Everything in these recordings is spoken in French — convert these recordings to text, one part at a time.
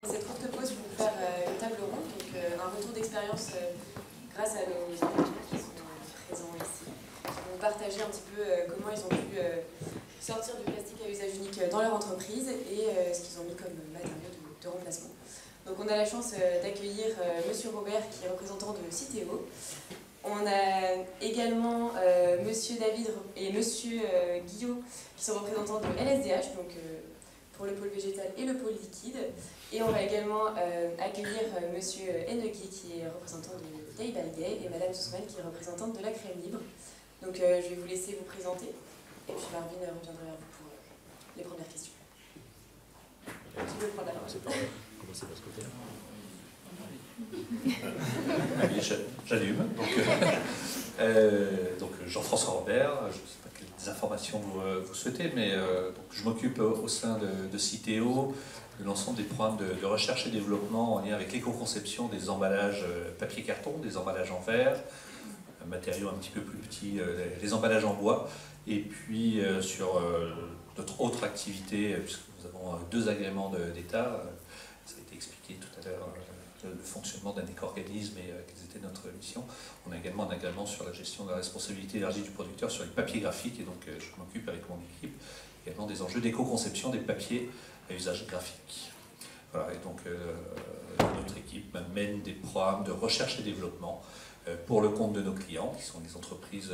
Cette courte pause pour faire une table ronde, donc un retour d'expérience grâce à nos intervenants qui sont présents ici. Ils vont partager un petit peu comment ils ont pu sortir du plastique à usage unique dans leur entreprise et ce qu'ils ont mis comme matériau de remplacement. Donc on a la chance d'accueillir Monsieur Robert qui est représentant de Citeo. On a également Monsieur David et Monsieur Guillaume qui sont représentants de LSDH, donc pour le pôle végétal et le pôle liquide. Et on va également accueillir Monsieur Hennegui qui est représentant de Day by Day et Madame Sussman qui est représentante de la Crème Libre. Donc je vais vous laisser vous présenter et puis Marvin reviendra vers vous pour les premières questions. Tu veux prendre la parole? C'est pas vrai. Commencez par ce côté-là. Allez, j'allume. Donc Jean-François Robert, je ne sais pas quelles informations vous souhaitez, mais donc, je m'occupe au sein de Citeo de l'ensemble des programmes de recherche et développement en lien avec l'éco-conception des emballages papier-carton, des emballages en verre, un matériau un petit peu plus petit, les emballages en bois, et puis sur notre autre activité, puisque nous avons 2 agréments d'État, ça a été expliqué tout à l'heure, le fonctionnement d'un éco-organisme et quelles étaient notre mission. On a également un agrément sur la gestion de la responsabilité élargie du producteur sur les papiers graphiques, et donc je m'occupe avec mon équipe également des enjeux d'éco-conception des papiers à usage graphique. Voilà, et donc notre équipe mène des programmes de recherche et développement pour le compte de nos clients, qui sont les entreprises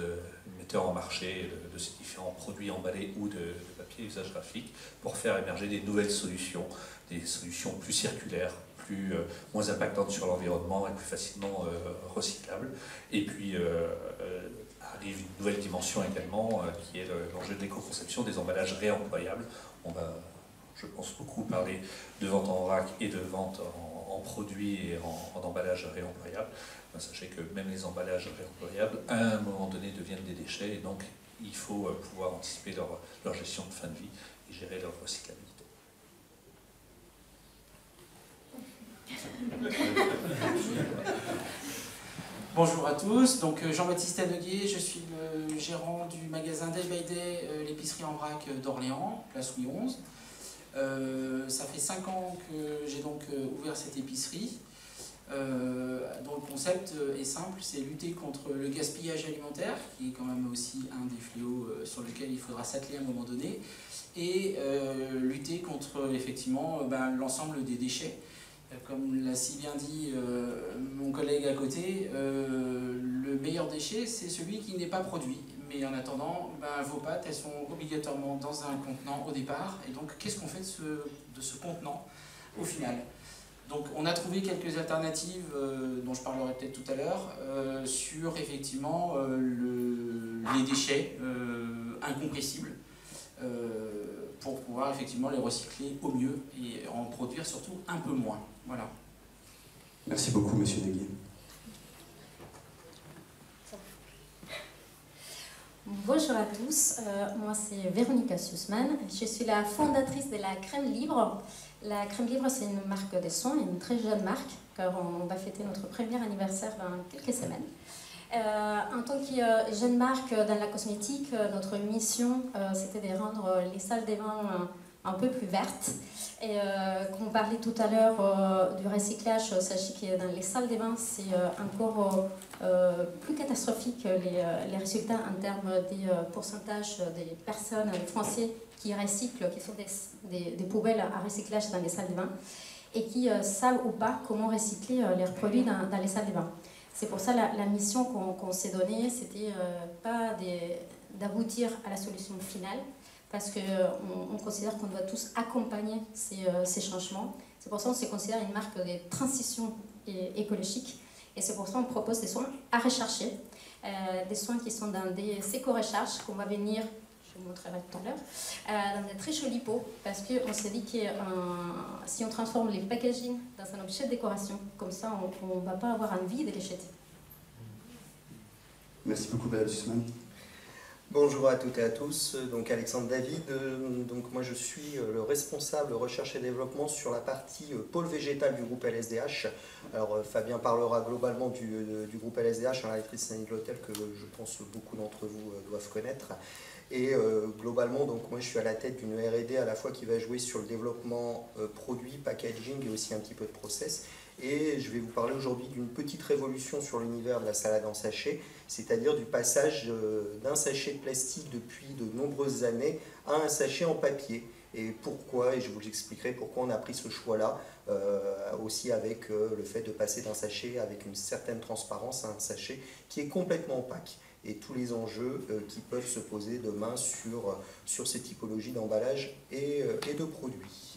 metteurs en marché de ces différents produits emballés ou de papier à usage graphique, pour faire émerger des nouvelles solutions, des solutions plus circulaires, moins impactantes sur l'environnement et plus facilement recyclables. Et puis arrive une nouvelle dimension également, qui est l'enjeu de l'éco-conception des emballages réemployables. On va, je pense, beaucoup parler de vente en vrac et de vente en produits et en emballages réemployables. Sachez que même les emballages réemployables, à un moment donné, deviennent des déchets, et donc il faut pouvoir anticiper leur gestion de fin de vie et gérer leur recyclabilité. Bonjour à tous, donc Jean-Baptiste Hennegui, je suis le gérant du magasin Day by Day, l'épicerie en vrac d'Orléans, place Louis XI. Ça fait 5 ans que j'ai donc ouvert cette épicerie, dont le concept est simple, c'est lutter contre le gaspillage alimentaire, qui est quand même aussi un des fléaux sur lequel il faudra s'atteler à un moment donné, et lutter contre effectivement l'ensemble des déchets. Comme l'a si bien dit mon collègue à côté, le meilleur déchet, c'est celui qui n'est pas produit. Mais en attendant, vos pâtes, elles sont obligatoirement dans un contenant au départ. Et donc, qu'est-ce qu'on fait de ce contenant au final? Donc, on a trouvé quelques alternatives, dont je parlerai peut-être tout à l'heure, sur effectivement les déchets incompressibles, pour pouvoir effectivement les recycler au mieux et en produire surtout un peu moins. Voilà. Merci beaucoup, Monsieur Hennegui. Bonjour à tous, moi c'est Véronica Sussman, je suis la fondatrice de la Crème Libre. La Crème Libre, c'est une marque de soins, une très jeune marque, car on va fêter notre premier anniversaire dans quelques semaines. En tant que jeune marque dans la cosmétique, notre mission c'était de rendre les salles des bains un peu plus vertes. Et comme on parlait tout à l'heure du recyclage, sachez que dans les salles des bains c'est encore plus catastrophique les résultats en termes des pourcentages des personnes, des Français qui recyclent, qui sont des poubelles à recyclage dans les salles de bain et qui savent ou pas comment recycler leurs produits dans les salles de bain. C'est pour ça la mission qu'on s'est donnée, c'était pas d'aboutir à la solution finale, parce qu'on considère qu'on doit tous accompagner ces changements. C'est pour ça qu'on se considère une marque de transition écologique, et c'est pour ça qu'on propose des soins à rechercher, des soins qui sont dans des éco-recharges qu'on va venir, je vous montrerai tout à l'heure, dans des très jolis pots, parce qu'on s'est dit que si on transforme les packaging dans un objet de décoration, comme ça on ne va pas avoir envie de les jeter. Merci beaucoup, Madame Sussman. Bonjour à toutes et à tous, donc Alexandre David, donc moi je suis le responsable recherche et développement sur la partie pôle végétal du groupe LSDH. Alors Fabien parlera globalement du groupe LSDH, un Life Design Hotel que je pense beaucoup d'entre vous doivent connaître. Et globalement, donc moi je suis à la tête d'une R&D à la fois qui va jouer sur le développement produit, packaging et aussi un petit peu de process. Et je vais vous parler aujourd'hui d'une petite révolution sur l'univers de la salade en sachet, c'est-à-dire du passage d'un sachet de plastique depuis de nombreuses années à un sachet en papier. Et pourquoi, et je vous expliquerai pourquoi on a pris ce choix-là, aussi avec le fait de passer d'un sachet avec une certaine transparence à un sachet qui est complètement opaque. Et tous les enjeux qui peuvent se poser demain sur ces typologies d'emballage et de produits.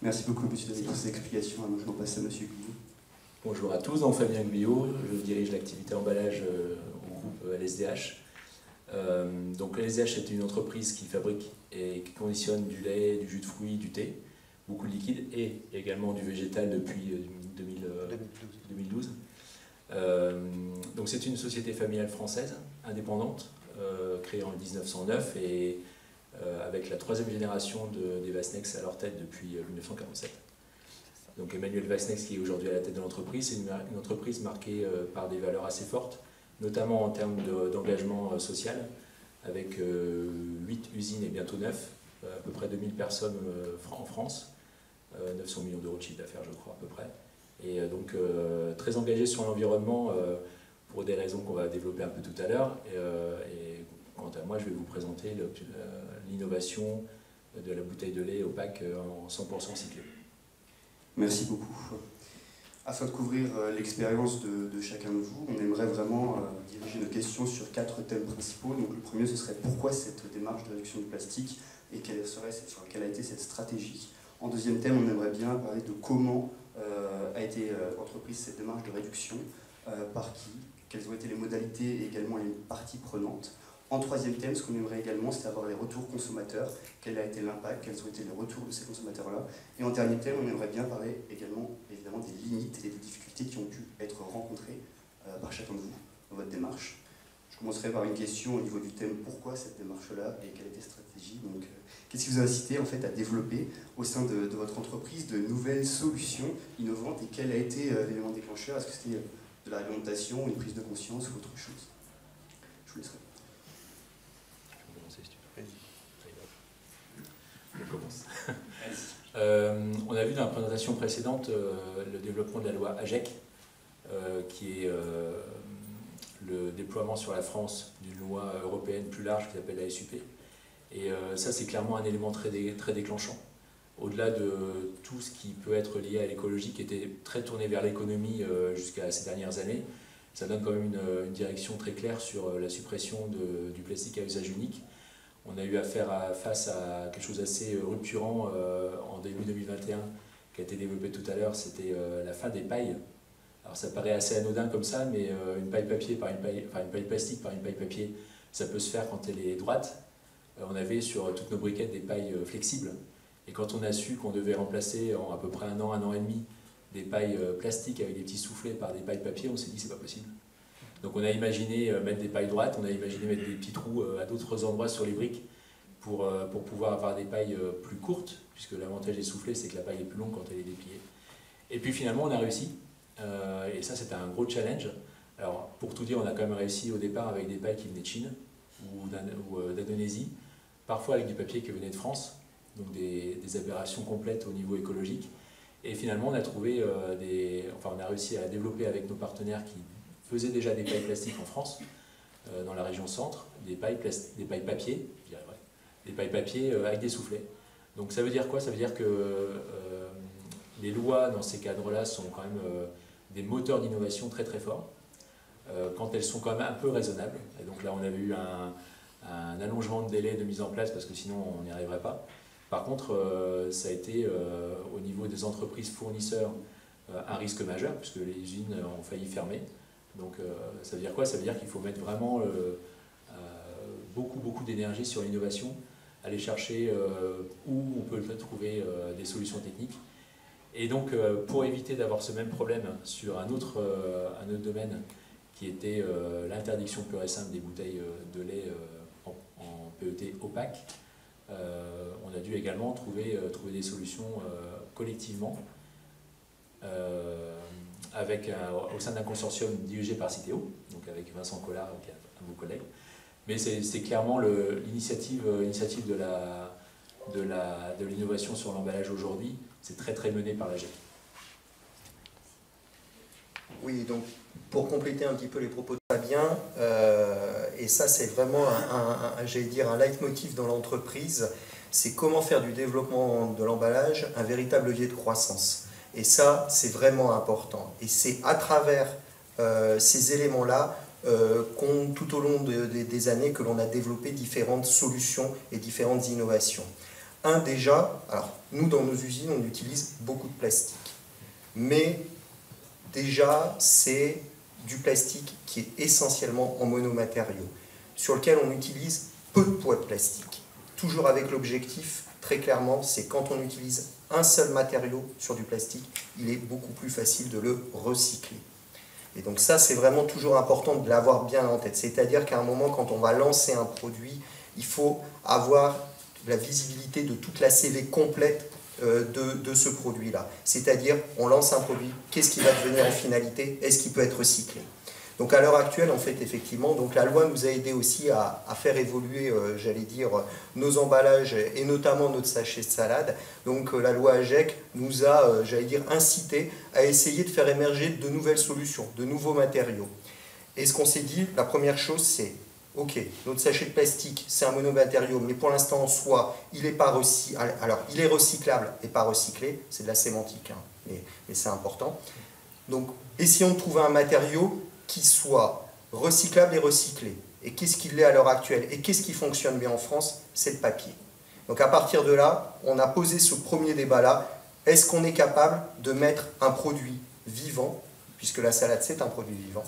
Merci beaucoup, monsieur David, pour ces explications. Alors, je m'en passe à monsieur Guyot. Bonjour à tous, donc Fabien Guyot, je dirige l'activité emballage au groupe LSDH. Donc LSDH est une entreprise qui fabrique et qui conditionne du lait, du jus de fruits, du thé, beaucoup de liquide et également du végétal depuis 2012. Donc c'est une société familiale française, indépendante, créée en 1909 et avec la troisième génération des Vasnex à leur tête depuis 1947. Donc Emmanuel Vasnex, qui est aujourd'hui à la tête de l'entreprise, c'est une entreprise marquée par des valeurs assez fortes, notamment en termes d'engagement social, avec 8 usines et bientôt 9, à peu près 2000 personnes en France, 900 millions d'euros de chiffre d'affaires, je crois, à peu près. Et donc très engagé sur l'environnement pour des raisons qu'on va développer un peu tout à l'heure. Et quant à moi, je vais vous présenter l'innovation de la bouteille de lait opaque en 100% cyclé. Merci beaucoup. Afin de couvrir l'expérience de chacun de vous, on aimerait vraiment diriger nos questions sur 4 thèmes principaux. Donc, le premier, ce serait pourquoi cette démarche de réduction du plastique et quelle a été cette stratégie. En deuxième thème, on aimerait bien parler de comment a été entreprise cette démarche de réduction, par qui, quelles ont été les modalités et également les parties prenantes. En troisième thème, ce qu'on aimerait également, c'est avoir les retours consommateurs, quel a été l'impact, quels ont été les retours de ces consommateurs-là. Et en dernier thème, on aimerait bien parler également, évidemment, des limites et des difficultés qui ont pu être rencontrées par chacun de vous dans votre démarche. Je commencerai par une question au niveau du thème « Pourquoi cette démarche-là » et quelle était la stratégie. Donc, qu'est-ce qui vous a incité en fait, à développer au sein de votre entreprise de nouvelles solutions innovantes et quel a été l'élément déclencheur? Est-ce que c'était de la réglementation, une prise de conscience ou autre chose? Je vous laisserai. On commence. On a vu dans la présentation précédente le développement de la loi AGEC, qui est le déploiement sur la France d'une loi européenne plus large qui s'appelle la SUP. Et ça, c'est clairement un élément très déclenchant. Au-delà de tout ce qui peut être lié à l'écologie, qui était très tourné vers l'économie jusqu'à ces dernières années, ça donne quand même une direction très claire sur la suppression du plastique à usage unique. On a eu face à quelque chose d'assez rupturant en début 2021, qui a été développé tout à l'heure, c'était la fin des pailles. Alors ça paraît assez anodin comme ça, mais une paille papier par une paille plastique par une paille papier, ça peut se faire quand elle est droite. On avait sur toutes nos briquettes des pailles flexibles. Et quand on a su qu'on devait remplacer en à peu près un an et demi, des pailles plastiques avec des petits soufflets par des pailles papier, on s'est dit c'est pas possible. Donc on a imaginé mettre des pailles droites, on a imaginé mettre des petits trous à d'autres endroits sur les briques pour pouvoir avoir des pailles plus courtes, puisque l'avantage des soufflets c'est que la paille est plus longue quand elle est dépliée. Et puis finalement on a réussi, et ça c'était un gros challenge. Alors pour tout dire, on a quand même réussi au départ avec des pailles qui venaient de Chine ou d'Indonésie, parfois avec du papier qui venait de France, donc des aberrations complètes au niveau écologique. Et finalement on a trouvé on a réussi à développer avec nos partenaires qui faisaient déjà des pailles plastiques en France, dans la région centre, des pailles papier, je dirais, ouais, des pailles papier avec des soufflets. Donc ça veut dire quoi? Ça veut dire que les lois dans ces cadres-là sont quand même des moteurs d'innovation très très forts, quand elles sont quand même un peu raisonnables. Et donc là on avait eu un allongement de délai de mise en place parce que sinon on n'y arriverait pas. Par contre, ça a été au niveau des entreprises fournisseurs un risque majeur puisque les usines ont failli fermer. Donc ça veut dire quoi? Ça veut dire qu'il faut mettre vraiment beaucoup d'énergie sur l'innovation, aller chercher où on peut trouver des solutions techniques. Et donc pour éviter d'avoir ce même problème sur un autre domaine qui était l'interdiction pure et simple des bouteilles de lait en PET opaque. On a dû également trouver des solutions collectivement au sein d'un consortium dirigé par Citeo, donc avec Vincent Collard, qui est un de vos collègues. Mais c'est clairement l'initiative de l'innovation sur l'emballage aujourd'hui, c'est très mené par l'AGEC. Oui, donc pour compléter un petit peu les propos de Fabien, et ça c'est vraiment j'allais dire un leitmotiv dans l'entreprise, c'est comment faire du développement de l'emballage un véritable levier de croissance. Et ça, c'est vraiment important. Et c'est à travers ces éléments-là tout au long des années que l'on a développé différentes solutions et différentes innovations. Déjà, alors nous dans nos usines, on utilise beaucoup de plastique. Mais déjà, c'est du plastique qui est essentiellement en monomatériaux, sur lequel on utilise peu de poids de plastique. Toujours avec l'objectif, très clairement, c'est quand on utilise un seul matériau sur du plastique, il est beaucoup plus facile de le recycler. Et donc ça, c'est vraiment toujours important de l'avoir bien en tête. C'est-à-dire qu'à un moment, quand on va lancer un produit, il faut avoir la visibilité de toute la CV complète de ce produit-là. C'est-à-dire, on lance un produit, qu'est-ce qui va devenir en finalité? Est-ce qu'il peut être recyclé? Donc à l'heure actuelle, en fait, effectivement, donc la loi nous a aidé aussi à faire évoluer, j'allais dire, nos emballages et notamment notre sachet de salade. Donc la loi AGEC nous a, j'allais dire, incité à essayer de faire émerger de nouvelles solutions, de nouveaux matériaux. Et ce qu'on s'est dit, la première chose, c'est ok, notre sachet de plastique, c'est un monomatériau, mais pour l'instant en soi, il est recyclable et pas recyclé, c'est de la sémantique, hein, mais c'est important. Donc, essayons de trouver un matériau qui soit recyclable et recyclé. Et qu'est-ce qu'il est à l'heure actuelle? Et qu'est-ce qui fonctionne bien en France? C'est le papier. Donc à partir de là, on a posé ce premier débat-là. Est-ce qu'on est capable de mettre un produit vivant, puisque la salade c'est un produit vivant,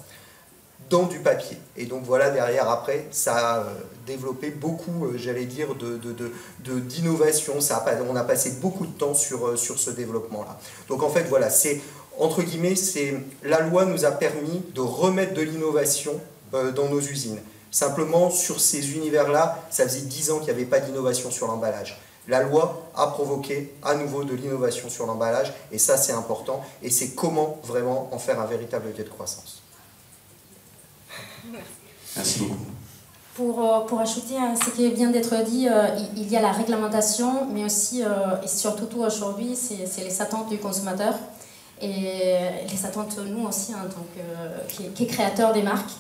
dans du papier? Et donc voilà, derrière, après, ça a développé beaucoup, j'allais dire, d'innovation. On a passé beaucoup de temps sur ce développement-là. Donc en fait, voilà, c'est, entre guillemets, la loi nous a permis de remettre de l'innovation dans nos usines. Simplement, sur ces univers-là, ça faisait 10 ans qu'il n'y avait pas d'innovation sur l'emballage. La loi a provoqué à nouveau de l'innovation sur l'emballage, et ça, c'est important. Et c'est comment vraiment en faire un véritable levier de croissance. Merci beaucoup. Pour ajouter à ce qui vient d'être dit, il y a la réglementation, mais aussi, et surtout aujourd'hui, c'est les attentes du consommateur et les attentes nous aussi en tant que créateurs des marques.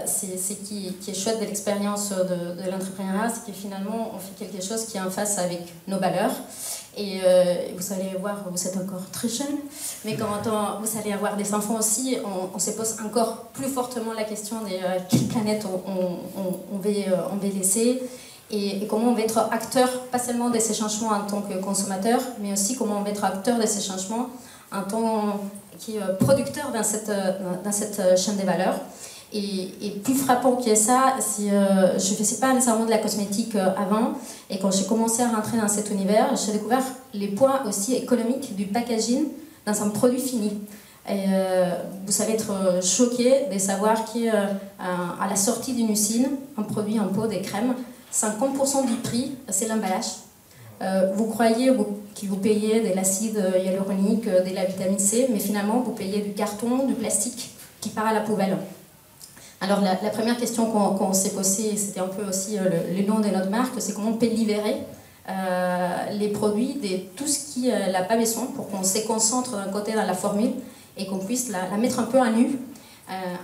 C'est ce qui est chouette de l'expérience de l'entrepreneuriat, c'est que finalement on fait quelque chose qui est en face avec nos valeurs. Et vous allez voir, vous êtes encore très jeune, mais quand vous allez avoir des enfants aussi, on se pose encore plus fortement la question de quelle planète on veut laisser et comment on va être acteur, pas seulement de ces changements en tant que consommateur, mais aussi comment on va être acteur de ces changements en tant que producteur dans cette chaîne des valeurs. Et plus frappant que ça, je ne faisais pas nécessairement de la cosmétique avant, et quand j'ai commencé à rentrer dans cet univers, j'ai découvert les points aussi économiques du packaging dans un produit fini. Et, vous allez être choqué de savoir qu'à la sortie d'une usine, un produit en pot, des crèmes, 50% du prix, c'est l'emballage. Vous croyez que vous payez de l'acide hyaluronique, de la vitamine C, mais finalement vous payez du carton, du plastique qui part à la poubelle. Alors la première question qu'on s'est posée, c'était un peu aussi le nom de notre marque, c'est comment on peut libérer les produits de tout ce qui n'a pas besoin pour qu'on se concentre d'un côté dans la formule et qu'on puisse la mettre un peu à nu,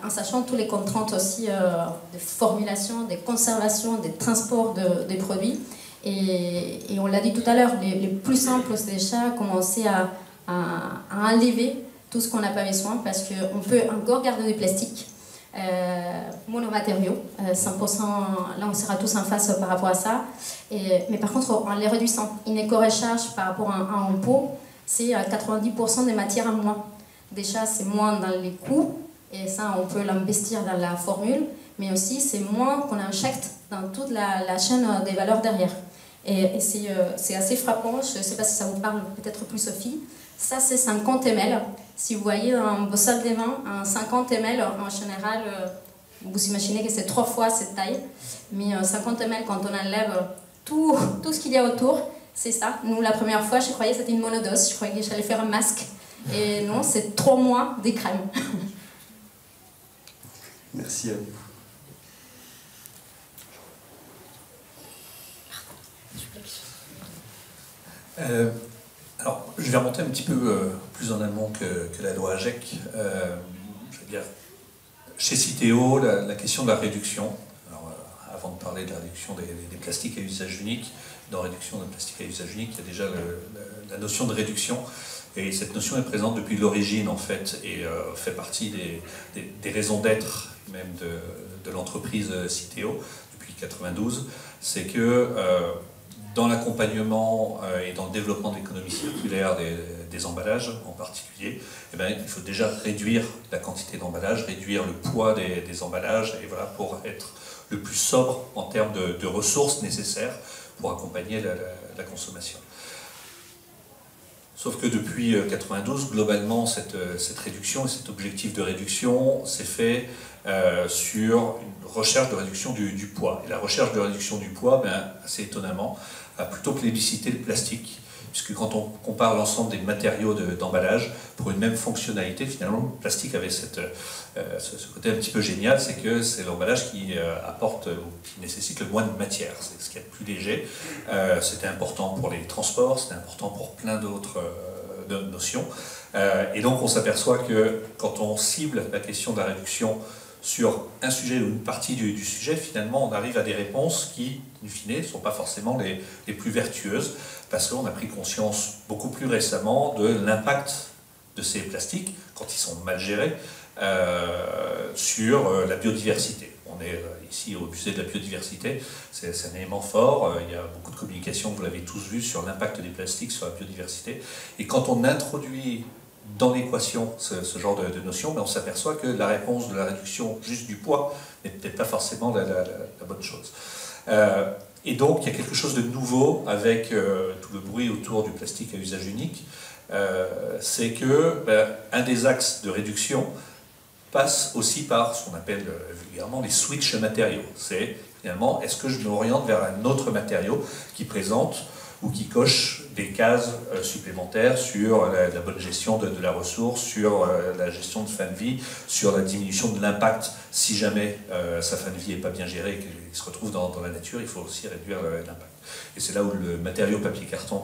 en sachant toutes les contraintes aussi de formulation, de conservation, de transport des produits. Et on l'a dit tout à l'heure, les plus simples, c'est déjà commencer à enlever tout ce qu'on n'a pas besoin, parce qu'on peut encore garder du plastique. Monomatériaux, 100%, là on sera tous en face par rapport à ça, mais par contre en les réduisant, une éco-recharge par rapport à un pot, c'est 90% des matières en moins. Déjà c'est moins dans les coûts, et ça on peut l'investir dans la formule, mais aussi c'est moins qu'on injecte dans toute la chaîne des valeurs derrière. Et c'est assez frappant, je ne sais pas si ça vous parle peut-être plus Sophie. Ça, c'est 50 ml. Si vous voyez dans vos salles de bain, un 50 ml, en général, Vous imaginez que c'est 3 fois cette taille. Mais 50 ml, quand on enlève tout ce qu'il y a autour, c'est ça. Nous, la première fois, je croyais que c'était une monodose. Je croyais que j'allais faire un masque. Et non, c'est 3 mois des crèmes. Merci à vous. Alors, je vais remonter un petit peu plus en amont que la loi AGEC. Je veux dire, chez Citeo, la question de la réduction, alors, avant de parler de la réduction des plastiques à usage unique, dans la réduction des plastiques à usage unique, il y a déjà la notion de réduction. Et cette notion est présente depuis l'origine, en fait, et fait partie des raisons d'être même de l'entreprise Citeo depuis 1992. C'est que dans l'accompagnement et dans le développement de l'économie circulaire des emballages en particulier, eh bien, il faut déjà réduire la quantité d'emballage, réduire le poids des emballages, et voilà, pour être le plus sobre en termes de ressources nécessaires pour accompagner la consommation. Sauf que depuis 1992, globalement, cette réduction et cet objectif de réduction s'est fait sur une recherche de réduction du poids. Et la recherche de réduction du poids, ben, assez étonnamment, a plutôt plébiscité le plastique, puisque quand on compare l'ensemble des matériaux d'emballage, pour une même fonctionnalité, finalement, le plastique avait ce côté un petit peu génial, c'est que c'est l'emballage qui apporte, ou qui nécessite le moins de matière, c'est ce qu'il y a de plus léger. C'était important pour les transports, c'était important pour plein d'autres notions. Et donc on s'aperçoit que quand on cible la question de la réduction sur un sujet ou une partie du sujet, finalement on arrive à des réponses qui, in fine, ne sont pas forcément les plus vertueuses, parce qu'on a pris conscience beaucoup plus récemment de l'impact de ces plastiques, quand ils sont mal gérés, sur la biodiversité. On est ici au musée de la biodiversité, c'est un élément fort, il y a beaucoup de communication, vous l'avez tous vu, sur l'impact des plastiques sur la biodiversité. Et quand on introduit dans l'équation ce genre de notion, mais on s'aperçoit que la réponse de la réduction juste du poids n'est peut-être pas forcément la bonne chose. Et donc il y a quelque chose de nouveau avec tout le bruit autour du plastique à usage unique, c'est que un des axes de réduction passe aussi par ce qu'on appelle vulgairement les switch matériaux. C'est finalement, est-ce que je m'oriente vers un autre matériau qui présente ou qui coche des cases supplémentaires sur la bonne gestion de la ressource, sur la gestion de fin de vie, sur la diminution de l'impact si jamais sa fin de vie n'est pas bien gérée et qu'il se retrouve dans la nature, il faut aussi réduire l'impact. Et c'est là où le matériau papier-carton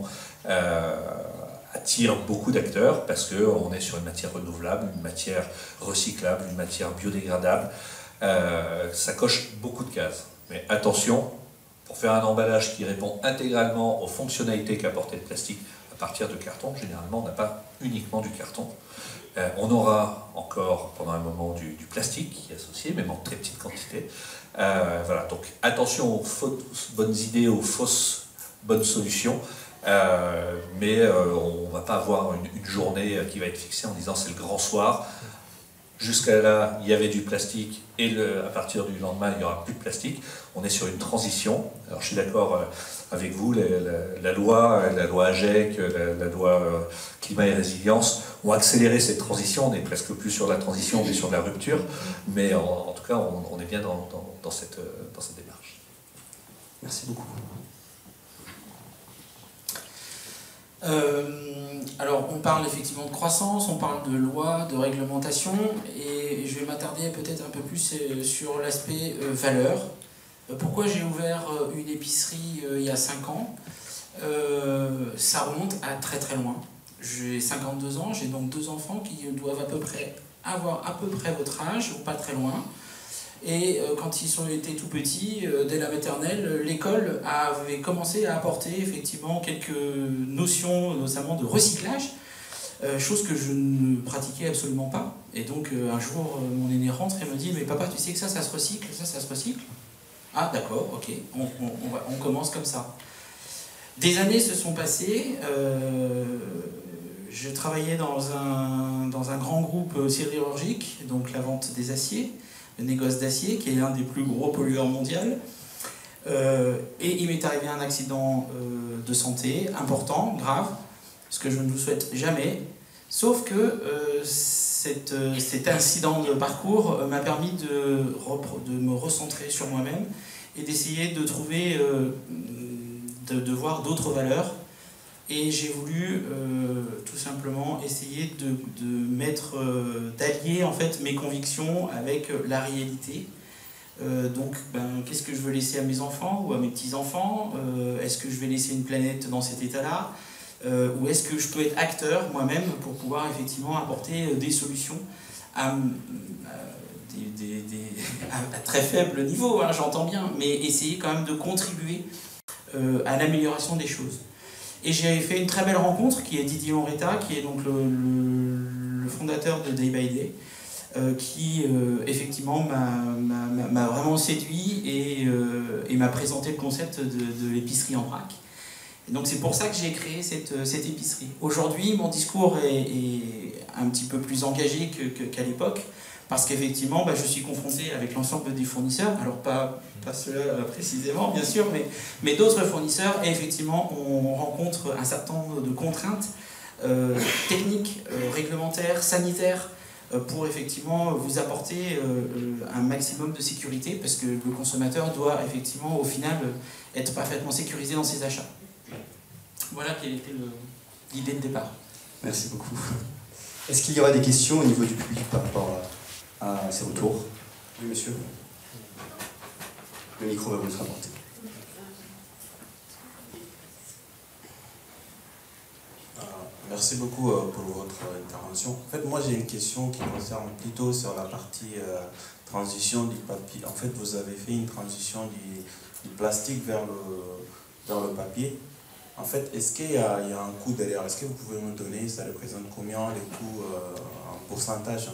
attire beaucoup d'acteurs, parce qu'on est sur une matière renouvelable, une matière recyclable, une matière biodégradable. Ça coche beaucoup de cases. Mais attention, pour faire un emballage qui répond intégralement aux fonctionnalités qu'apportait le plastique à partir de carton, généralement on n'a pas uniquement du carton. On aura encore pendant un moment du plastique qui est associé, même en très petite quantité. Voilà, donc attention aux fausses bonnes idées, aux fausses bonnes solutions. Mais on ne va pas avoir une journée qui va être fixée en disant c'est le grand soir. Jusqu'à là, il y avait du plastique et à partir du lendemain, il n'y aura plus de plastique. On est sur une transition. Alors je suis d'accord avec vous, la loi AGEC, la loi climat et résilience ont accéléré cette transition. On n'est presque plus sur la transition, mais sur la rupture. Mais en tout cas, on est bien dans cette démarche. Merci beaucoup. Alors on parle effectivement de croissance, on parle de loi, de réglementation, et je vais m'attarder peut-être un peu plus sur l'aspect valeur. Pourquoi j'ai ouvert une épicerie il y a 5 ans? Ça remonte à très très loin. J'ai 52 ans, j'ai donc 2 enfants qui doivent avoir à peu près votre âge, ou pas très loin. Et quand ils étaient tout petits, dès la maternelle, l'école avait commencé à apporter effectivement quelques notions, notamment de recyclage, chose que je ne pratiquais absolument pas. Et donc un jour, mon aîné rentre et me dit « Mais papa, tu sais que ça se recycle, ça se recycle ?» Ah d'accord, ok, on commence comme ça. Des années se sont passées, je travaillais dans un grand groupe sidérurgique, donc la vente des aciers, le négoce d'acier, qui est l'un des plus gros pollueurs mondiaux. Et il m'est arrivé un accident de santé important, grave, ce que je ne vous souhaite jamais. Sauf que cet incident de parcours m'a permis de me recentrer sur moi-même et d'essayer de trouver, de voir d'autres valeurs. Et j'ai voulu tout simplement essayer d'allier en fait mes convictions avec la réalité. Donc, qu'est-ce que je veux laisser à mes enfants ou à mes petits-enfants? Est-ce que je vais laisser une planète dans cet état-là? Ou est-ce que je peux être acteur moi-même pour pouvoir effectivement apporter des solutions à très faible niveau, hein, j'entends bien, mais essayer quand même de contribuer à l'amélioration des choses. Et j'ai fait une très belle rencontre qui est Didier Onreta, qui est donc le fondateur de Day by Day, qui effectivement m'a vraiment séduit et m'a présenté le concept de l'épicerie en vrac. Et donc c'est pour ça que j'ai créé cette épicerie. Aujourd'hui, mon discours est un petit peu plus engagé qu'à l'époque, parce qu'effectivement, je suis confronté avec l'ensemble des fournisseurs, alors pas ceux-là précisément, bien sûr, mais d'autres fournisseurs, et effectivement, on rencontre un certain nombre de contraintes techniques, réglementaires, sanitaires, pour effectivement vous apporter un maximum de sécurité, parce que le consommateur doit effectivement, au final, être parfaitement sécurisé dans ses achats. Voilà quelle était l'idée de départ. Merci beaucoup. Est-ce qu'il y aura des questions au niveau du public par rapport à ces retours? Oui, monsieur. Le micro va vous être apporté. Merci beaucoup pour votre intervention. En fait, moi j'ai une question qui concerne plutôt sur la partie transition du papier. En fait, vous avez fait une transition du plastique vers le papier. En fait, est-ce qu'il y a un coût derrière? Est-ce que vous pouvez me donner, ça représente combien les coûts en pourcentage?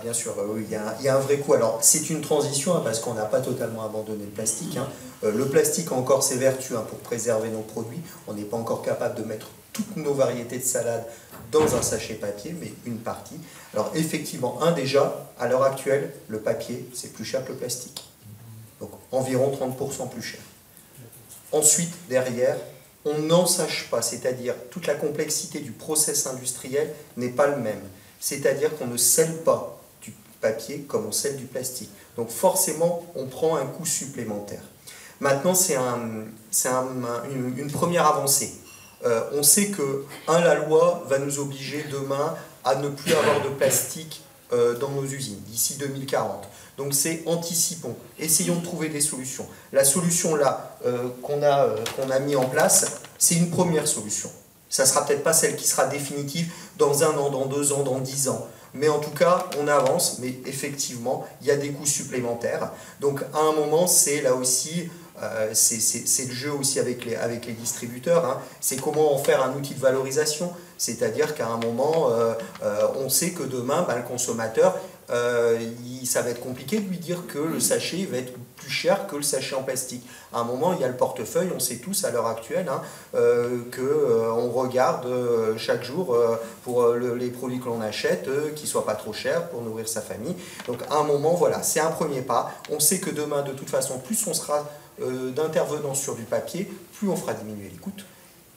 Bien sûr, oui, il y a un vrai coût. Alors, c'est une transition parce qu'on n'a pas totalement abandonné le plastique. Le plastique a encore ses vertus pour préserver nos produits. On n'est pas encore capable de mettre toutes nos variétés de salade dans un sachet papier, mais une partie. Alors, effectivement, déjà, à l'heure actuelle, le papier, c'est plus cher que le plastique. Donc, environ 30% plus cher. Ensuite, derrière, on n'en sache pas, c'est-à-dire toute la complexité du process industriel n'est pas le même. C'est-à-dire qu'on ne scelle pas du papier comme on scelle du plastique. Donc forcément, on prend un coût supplémentaire. Maintenant, c'est une première avancée. On sait que, la loi va nous obliger demain à ne plus avoir de plastique dans nos usines, d'ici 2040. Donc c'est anticipons, essayons de trouver des solutions. La solution là qu'on a mis en place, c'est une première solution. Ça ne sera peut-être pas celle qui sera définitive dans 1 an, dans 2 ans, dans 10 ans. Mais en tout cas, on avance, mais effectivement, il y a des coûts supplémentaires. Donc à un moment, c'est là aussi, c'est le jeu aussi avec les distributeurs, c'est comment en faire un outil de valorisation. C'est-à-dire qu'à un moment, on sait que demain, le consommateur, ça va être compliqué de lui dire que le sachet va être plus cher que le sachet en plastique. À un moment, il y a le portefeuille, on sait tous à l'heure actuelle qu'on regarde chaque jour pour les produits que l'on achète, qu'ils ne soient pas trop chers pour nourrir sa famille. Donc à un moment, voilà, c'est un premier pas. On sait que demain, de toute façon, plus on sera d'intervenants sur du papier, plus on fera diminuer les coûts.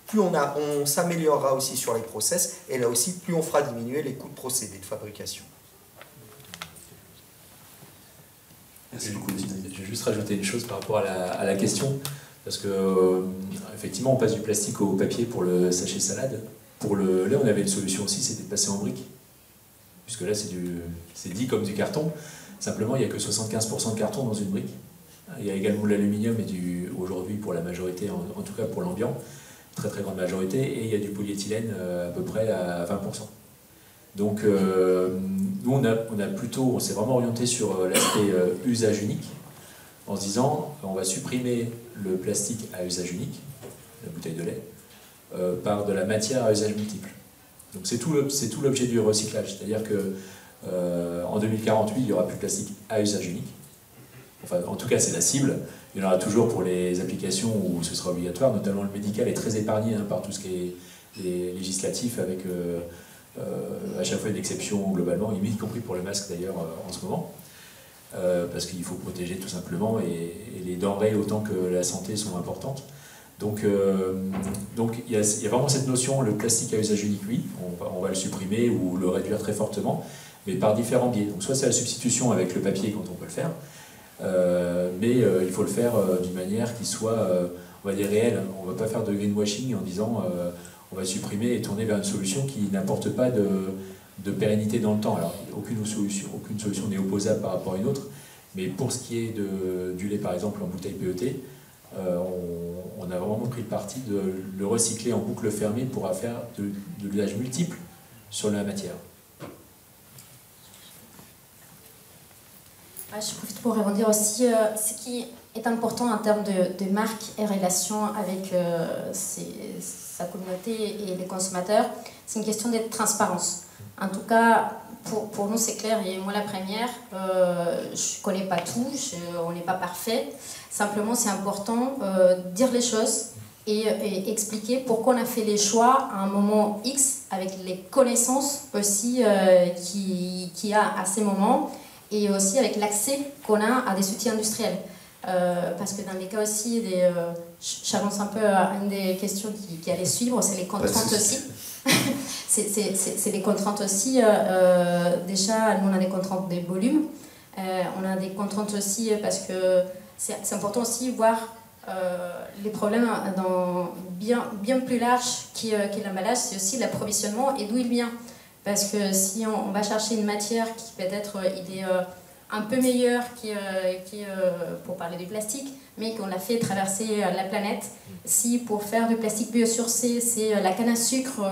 Plus on s'améliorera aussi sur les process, et là aussi, plus on fera diminuer les coûts de procédés de fabrication. Je vais juste rajouter une chose par rapport à la question, parce que effectivement on passe du plastique au papier pour le sachet salade. Pour le lait, on avait une solution aussi, c'était de passer en briques, puisque là c'est dit comme du carton, simplement il n'y a que 75% de carton dans une brique. Il y a également de l'aluminium et aujourd'hui pour la majorité, en tout cas pour l'ambiant, très très grande majorité, et il y a du polyéthylène à peu près à 20%. Donc nous on s'est vraiment orienté sur l'aspect usage unique, en se disant on va supprimer le plastique à usage unique, la bouteille de lait, par de la matière à usage multiple. Donc c'est tout l'objet du recyclage, c'est-à-dire que en 2048 il n'y aura plus de plastique à usage unique. Enfin en tout cas c'est la cible, il y en aura toujours pour les applications où ce sera obligatoire, notamment le médical est très épargné par tout ce qui est législatif avec à chaque fois une exception globalement, y compris pour les masques d'ailleurs en ce moment, parce qu'il faut protéger tout simplement et les denrées autant que la santé sont importantes. Donc il y a vraiment cette notion, le plastique à usage unique, oui, on va le supprimer ou le réduire très fortement, mais par différents biais. Donc soit c'est la substitution avec le papier quand on peut le faire, mais il faut le faire d'une manière qui soit, on va dire, réelle. On ne va pas faire de greenwashing en disant on va supprimer et tourner vers une solution qui n'apporte pas de pérennité dans le temps. Alors aucune solution n'est opposable par rapport à une autre, mais pour ce qui est du lait par exemple en bouteille PET, on a vraiment pris le parti de le recycler en boucle fermée pour faire de l'usage multiple sur la matière. Je profite pour rebondir aussi. Ce qui est important en termes de marque et relation avec sa communauté et les consommateurs, c'est une question de transparence. En tout cas, pour nous, c'est clair, et moi la première, je ne connais pas tout, on n'est pas parfait. Simplement, c'est important de dire les choses et expliquer pourquoi on a fait les choix à un moment X, avec les connaissances aussi qu'il y a à ces moments, et aussi avec l'accès qu'on a à des outils industriels. Parce que dans les cas aussi, j'avance un peu à une des questions qui allait suivre, c'est les contraintes aussi. c'est les contraintes aussi. Déjà, nous on a des contraintes de volume, on a des contraintes aussi parce que c'est important aussi de voir les problèmes bien plus larges qu'est l'emballage, c'est aussi l'approvisionnement et d'où il vient. Parce que si on va chercher une matière qui peut-être il est un peu meilleure pour parler du plastique, mais qu'on l'a fait traverser la planète, si pour faire du plastique biosourcé, c'est la canne à sucre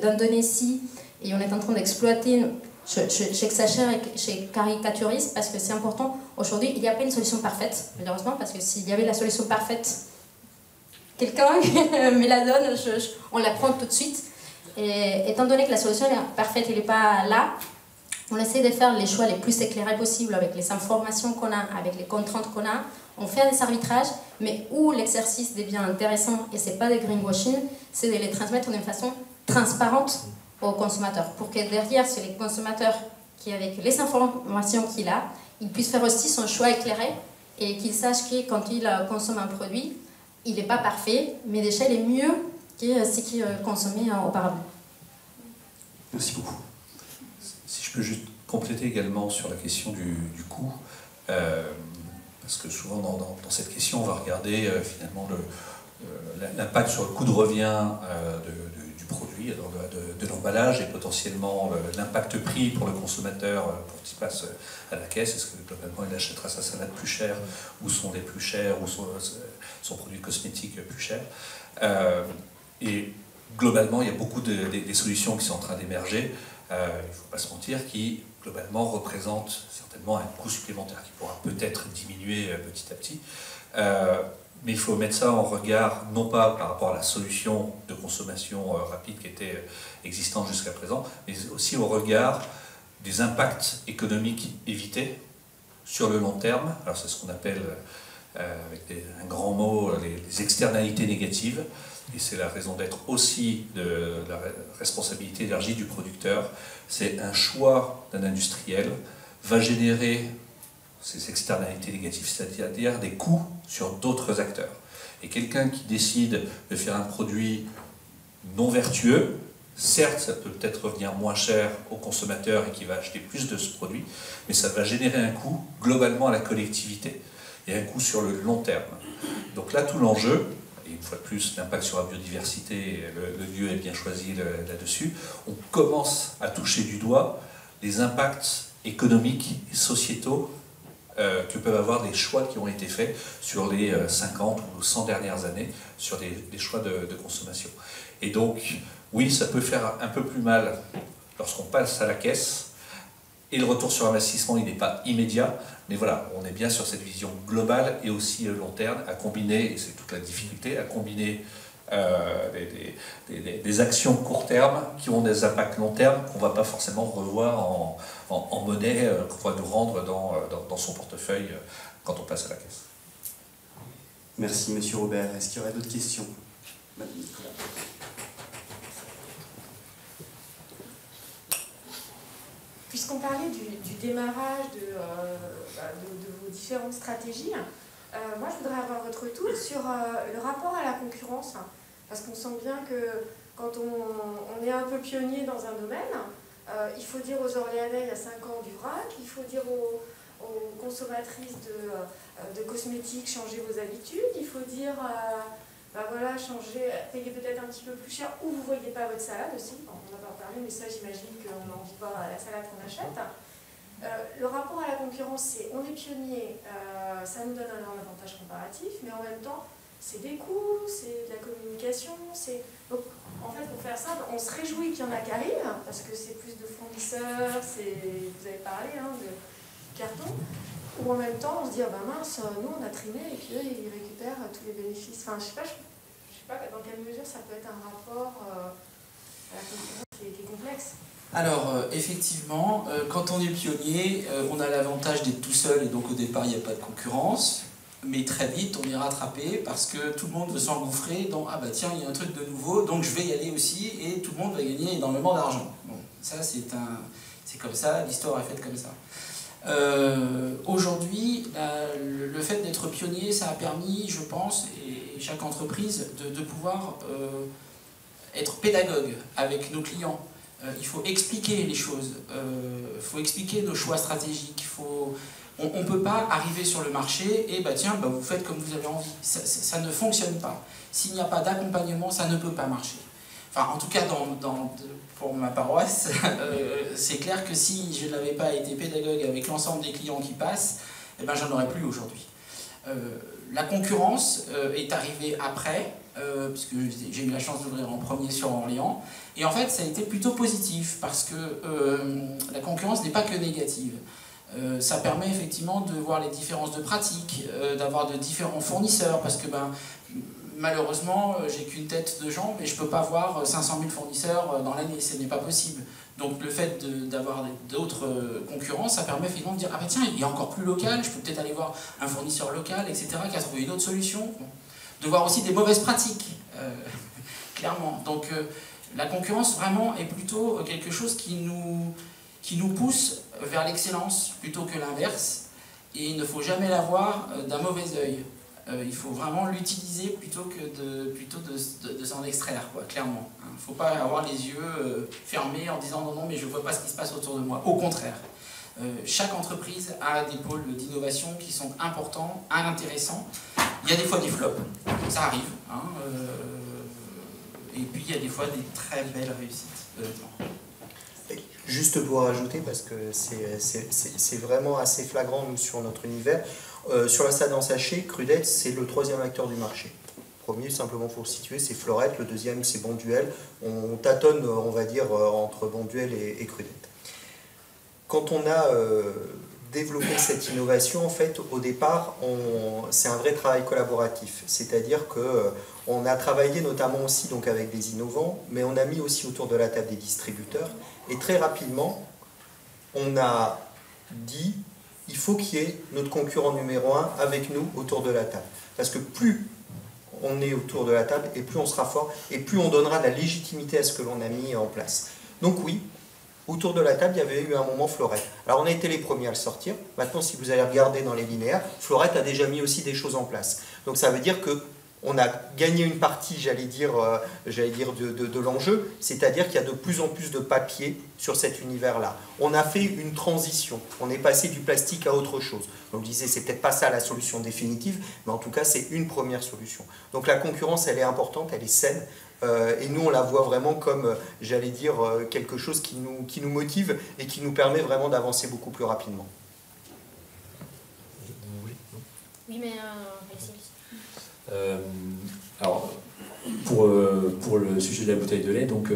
d'Indonésie, et on est en train d'exploiter, je caricaturise parce que c'est important, aujourd'hui il n'y a pas une solution parfaite, malheureusement, parce que s'il y avait la solution parfaite, quelqu'un me la donne, on la prend tout de suite. Et étant donné que la solution parfaite n'est pas là, on essaie de faire les choix les plus éclairés possibles avec les informations qu'on a, avec les contraintes qu'on a. On fait des arbitrages, mais où l'exercice devient intéressant, et ce n'est pas de greenwashing, c'est de les transmettre d'une façon transparente aux consommateurs, pour que derrière, c'est les consommateurs qui, avec les informations qu'il a, il puisse faire aussi son choix éclairé, et qu'il sache que quand il consomme un produit, il n'est pas parfait, mais déjà il est mieux que ce qu'il consommait auparavant. Merci beaucoup. Si je peux juste compléter également sur la question du coût, parce que souvent dans cette question, on va regarder finalement l'impact sur le coût de revient du produit, de l'emballage, et potentiellement l'impact prix pour le consommateur quand il passe à la caisse. Est-ce que globalement il achètera sa salade plus chère, ou son lait plus cher, ou son produit cosmétique plus cher. Et globalement, il y a beaucoup des solutions qui sont en train d'émerger, il ne faut pas se mentir, qui globalement représentent certainement un coût supplémentaire qui pourra peut-être diminuer petit à petit. Mais il faut mettre ça en regard, non pas par rapport à la solution de consommation rapide qui était existante jusqu'à présent, mais aussi au regard des impacts économiques évités sur le long terme. Alors c'est ce qu'on appelle, avec un grand mot, les externalités négatives. Et c'est la raison d'être aussi de la responsabilité élargie du producteur. C'est un choix d'un industriel va générer ces externalités négatives, c'est-à-dire des coûts sur d'autres acteurs. Et quelqu'un qui décide de faire un produit non vertueux, certes, ça peut peut-être revenir moins cher au consommateur et qui va acheter plus de ce produit, mais ça va générer un coût globalement à la collectivité et un coût sur le long terme. Donc là, tout l'enjeu, et une fois de plus, l'impact sur la biodiversité, le lieu est bien choisi là-dessus, on commence à toucher du doigt les impacts économiques et sociétaux que peuvent avoir des choix qui ont été faits sur les 50 ou 100 dernières années, sur des choix de consommation. Et donc, oui, ça peut faire un peu plus mal lorsqu'on passe à la caisse, et le retour sur investissement, il n'est pas immédiat, mais voilà, on est bien sur cette vision globale et aussi long terme, à combiner, et c'est toute la difficulté, à combiner des actions court terme qui ont des impacts long terme qu'on ne va pas forcément revoir en monnaie qu'on va nous rendre dans son portefeuille quand on passe à la caisse. Merci Monsieur Robert. Est-ce qu'il y aurait d'autres questions? Madame Nicolas. Puisqu'on parlait du démarrage de vos différentes stratégies, Moi, je voudrais avoir votre retour sur le rapport à la concurrence, parce qu'on sent bien que quand on est un peu pionnier dans un domaine, il faut dire aux Orléanais il y a 5 ans du vrac, il faut dire aux consommatrices de cosmétiques, changez vos habitudes, il faut dire, ben voilà, payez peut-être un petit peu plus cher, ou vous ne voyez pas votre salade aussi, on n'en a pas parlé, mais ça j'imagine qu'on a envie de voir la salade qu'on achète. Le rapport à la concurrence, c'est on est pionnier, ça nous donne un énorme avantage comparatif, mais en même temps, c'est des coûts, c'est de la communication, donc en fait, pour faire simple, on se réjouit qu'il y en a qui arrivent, parce que c'est plus de fournisseurs, vous avez parlé de carton, ou en même temps, on se dit, ah ben mince, nous on a trimé, et puis eux, ils récupèrent tous les bénéfices. Enfin, je sais pas dans quelle mesure ça peut être un rapport à la concurrence qui est complexe. Alors, effectivement, quand on est pionnier, on a l'avantage d'être tout seul, et donc au départ, il n'y a pas de concurrence. Mais très vite, on est rattrapé parce que tout le monde veut s'engouffrer dans « Ah bah tiens, il y a un truc de nouveau, donc je vais y aller aussi, et tout le monde va gagner énormément d'argent. » Bon, ça c'est comme ça, l'histoire est faite comme ça. Aujourd'hui, le fait d'être pionnier, ça a permis, je pense, et chaque entreprise, de pouvoir être pédagogue avec nos clients. Il faut expliquer les choses, il faut expliquer nos choix stratégiques, on ne peut pas arriver sur le marché et tiens, vous faites comme vous avez envie. Ça ne fonctionne pas. S'il n'y a pas d'accompagnement, ça ne peut pas marcher. Enfin, en tout cas, pour ma paroisse, c'est clair que si je n'avais pas été pédagogue avec l'ensemble des clients qui passent, j'en aurais plus aujourd'hui. La concurrence est arrivée après, puisque j'ai eu la chance d'ouvrir en premier sur Orléans, et en fait, ça a été plutôt positif, parce que la concurrence n'est pas que négative. Ça permet effectivement de voir les différences de pratiques, d'avoir de différents fournisseurs, parce que malheureusement, j'ai qu'une tête de jambe et je ne peux pas voir 500 000 fournisseurs dans l'année, ce n'est pas possible. Donc le fait d'avoir d'autres concurrents, ça permet effectivement de dire « Ah ben tiens, il y a encore plus local, je peux peut-être aller voir un fournisseur local, etc. qui a trouvé une autre solution. » De voir aussi des mauvaises pratiques, clairement. Donc la concurrence vraiment est plutôt quelque chose qui nous pousse vers l'excellence plutôt que l'inverse, et il ne faut jamais la voir d'un mauvais œil. Il faut vraiment l'utiliser plutôt de s'en extraire, quoi, clairement. Il ne faut pas avoir les yeux fermés en disant non, mais je ne vois pas ce qui se passe autour de moi. Au contraire, chaque entreprise a des pôles d'innovation qui sont importants, intéressants. Il y a des fois des flops, ça arrive. Et puis il y a des fois des très belles réussites. Juste pour ajouter, parce que c'est vraiment assez flagrant sur notre univers, sur la salade en sachet, Crudette, c'est le 3e acteur du marché. Le premier, simplement pour le situer, c'est Fleurette, le 2e, c'est Bonduelle. On tâtonne, on va dire, entre Bonduelle et Crudette. Quand on a développé cette innovation, en fait, au départ, c'est un vrai travail collaboratif. C'est-à-dire qu'on a travaillé notamment aussi donc, avec des innovants, mais on a mis aussi autour de la table des distributeurs. Et très rapidement, on a dit il faut qu'il y ait notre concurrent numéro 1 avec nous autour de la table. Parce que plus on est autour de la table, et plus on sera fort, et plus on donnera de la légitimité à ce que l'on a mis en place. Donc oui, autour de la table, il y avait eu un moment Fleurette. Alors on a été les premiers à le sortir. Maintenant, si vous allez regarder dans les linéaires, Fleurette a déjà mis aussi des choses en place. Donc ça veut dire que on a gagné une partie, j'allais dire de l'enjeu, c'est-à-dire qu'il y a de plus en plus de papier sur cet univers-là. On a fait une transition, on est passé du plastique à autre chose. Donc, je disais, c'est peut-être pas ça la solution définitive, mais en tout cas, c'est une première solution. Donc, la concurrence, elle est importante, elle est saine, et nous, on la voit vraiment comme, j'allais dire, quelque chose qui nous motive et qui nous permet vraiment d'avancer beaucoup plus rapidement. Oui, mais alors, pour le sujet de la bouteille de lait, donc,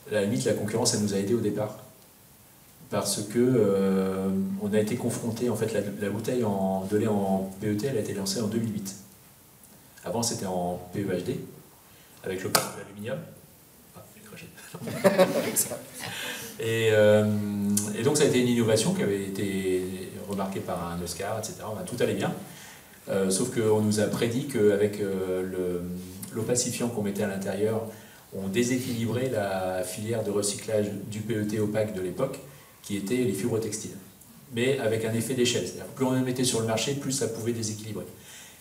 à la limite, la concurrence, ça nous a aidé au départ. Parce que on a été confronté, en fait, la bouteille de lait en PET, elle a été lancée en 2008. Avant, c'était en PEHD, avec le plastique d'aluminium. Ah, j'ai craché. Et donc, ça a été une innovation qui avait été remarquée par un Oscar, etc. Tout allait bien. Sauf qu'on nous a prédit qu'avec l'opacifiant qu'on mettait à l'intérieur, on déséquilibrait la filière de recyclage du PET opaque de l'époque, qui était les fibres textiles. mais avec un effet d'échelle. C'est-à-dire que plus on en mettait sur le marché, plus ça pouvait déséquilibrer.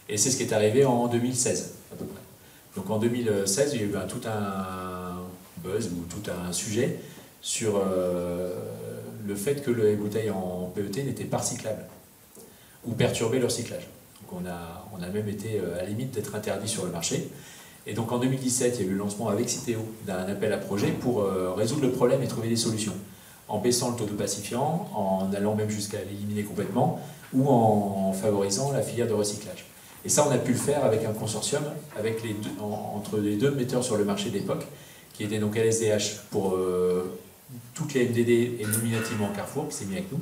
Et c'est ce qui est arrivé en 2016, à peu près. Donc en 2016, il y a eu tout un buzz ou tout un sujet sur le fait que les bouteilles en PET n'étaient pas recyclables ou perturbaient leur cyclage. Donc on a même été à la limite d'être interdit sur le marché. Et donc en 2017, il y a eu le lancement avec Citeo d'un appel à projet pour résoudre le problème et trouver des solutions, en baissant le taux d'opacifiant, en allant même jusqu'à l'éliminer complètement, ou en favorisant la filière de recyclage. Et ça, on a pu le faire avec un consortium avec entre les deux metteurs sur le marché de l'époque, qui étaient donc LSDH pour toutes les MDD et nominativement Carrefour, qui s'est mis avec nous,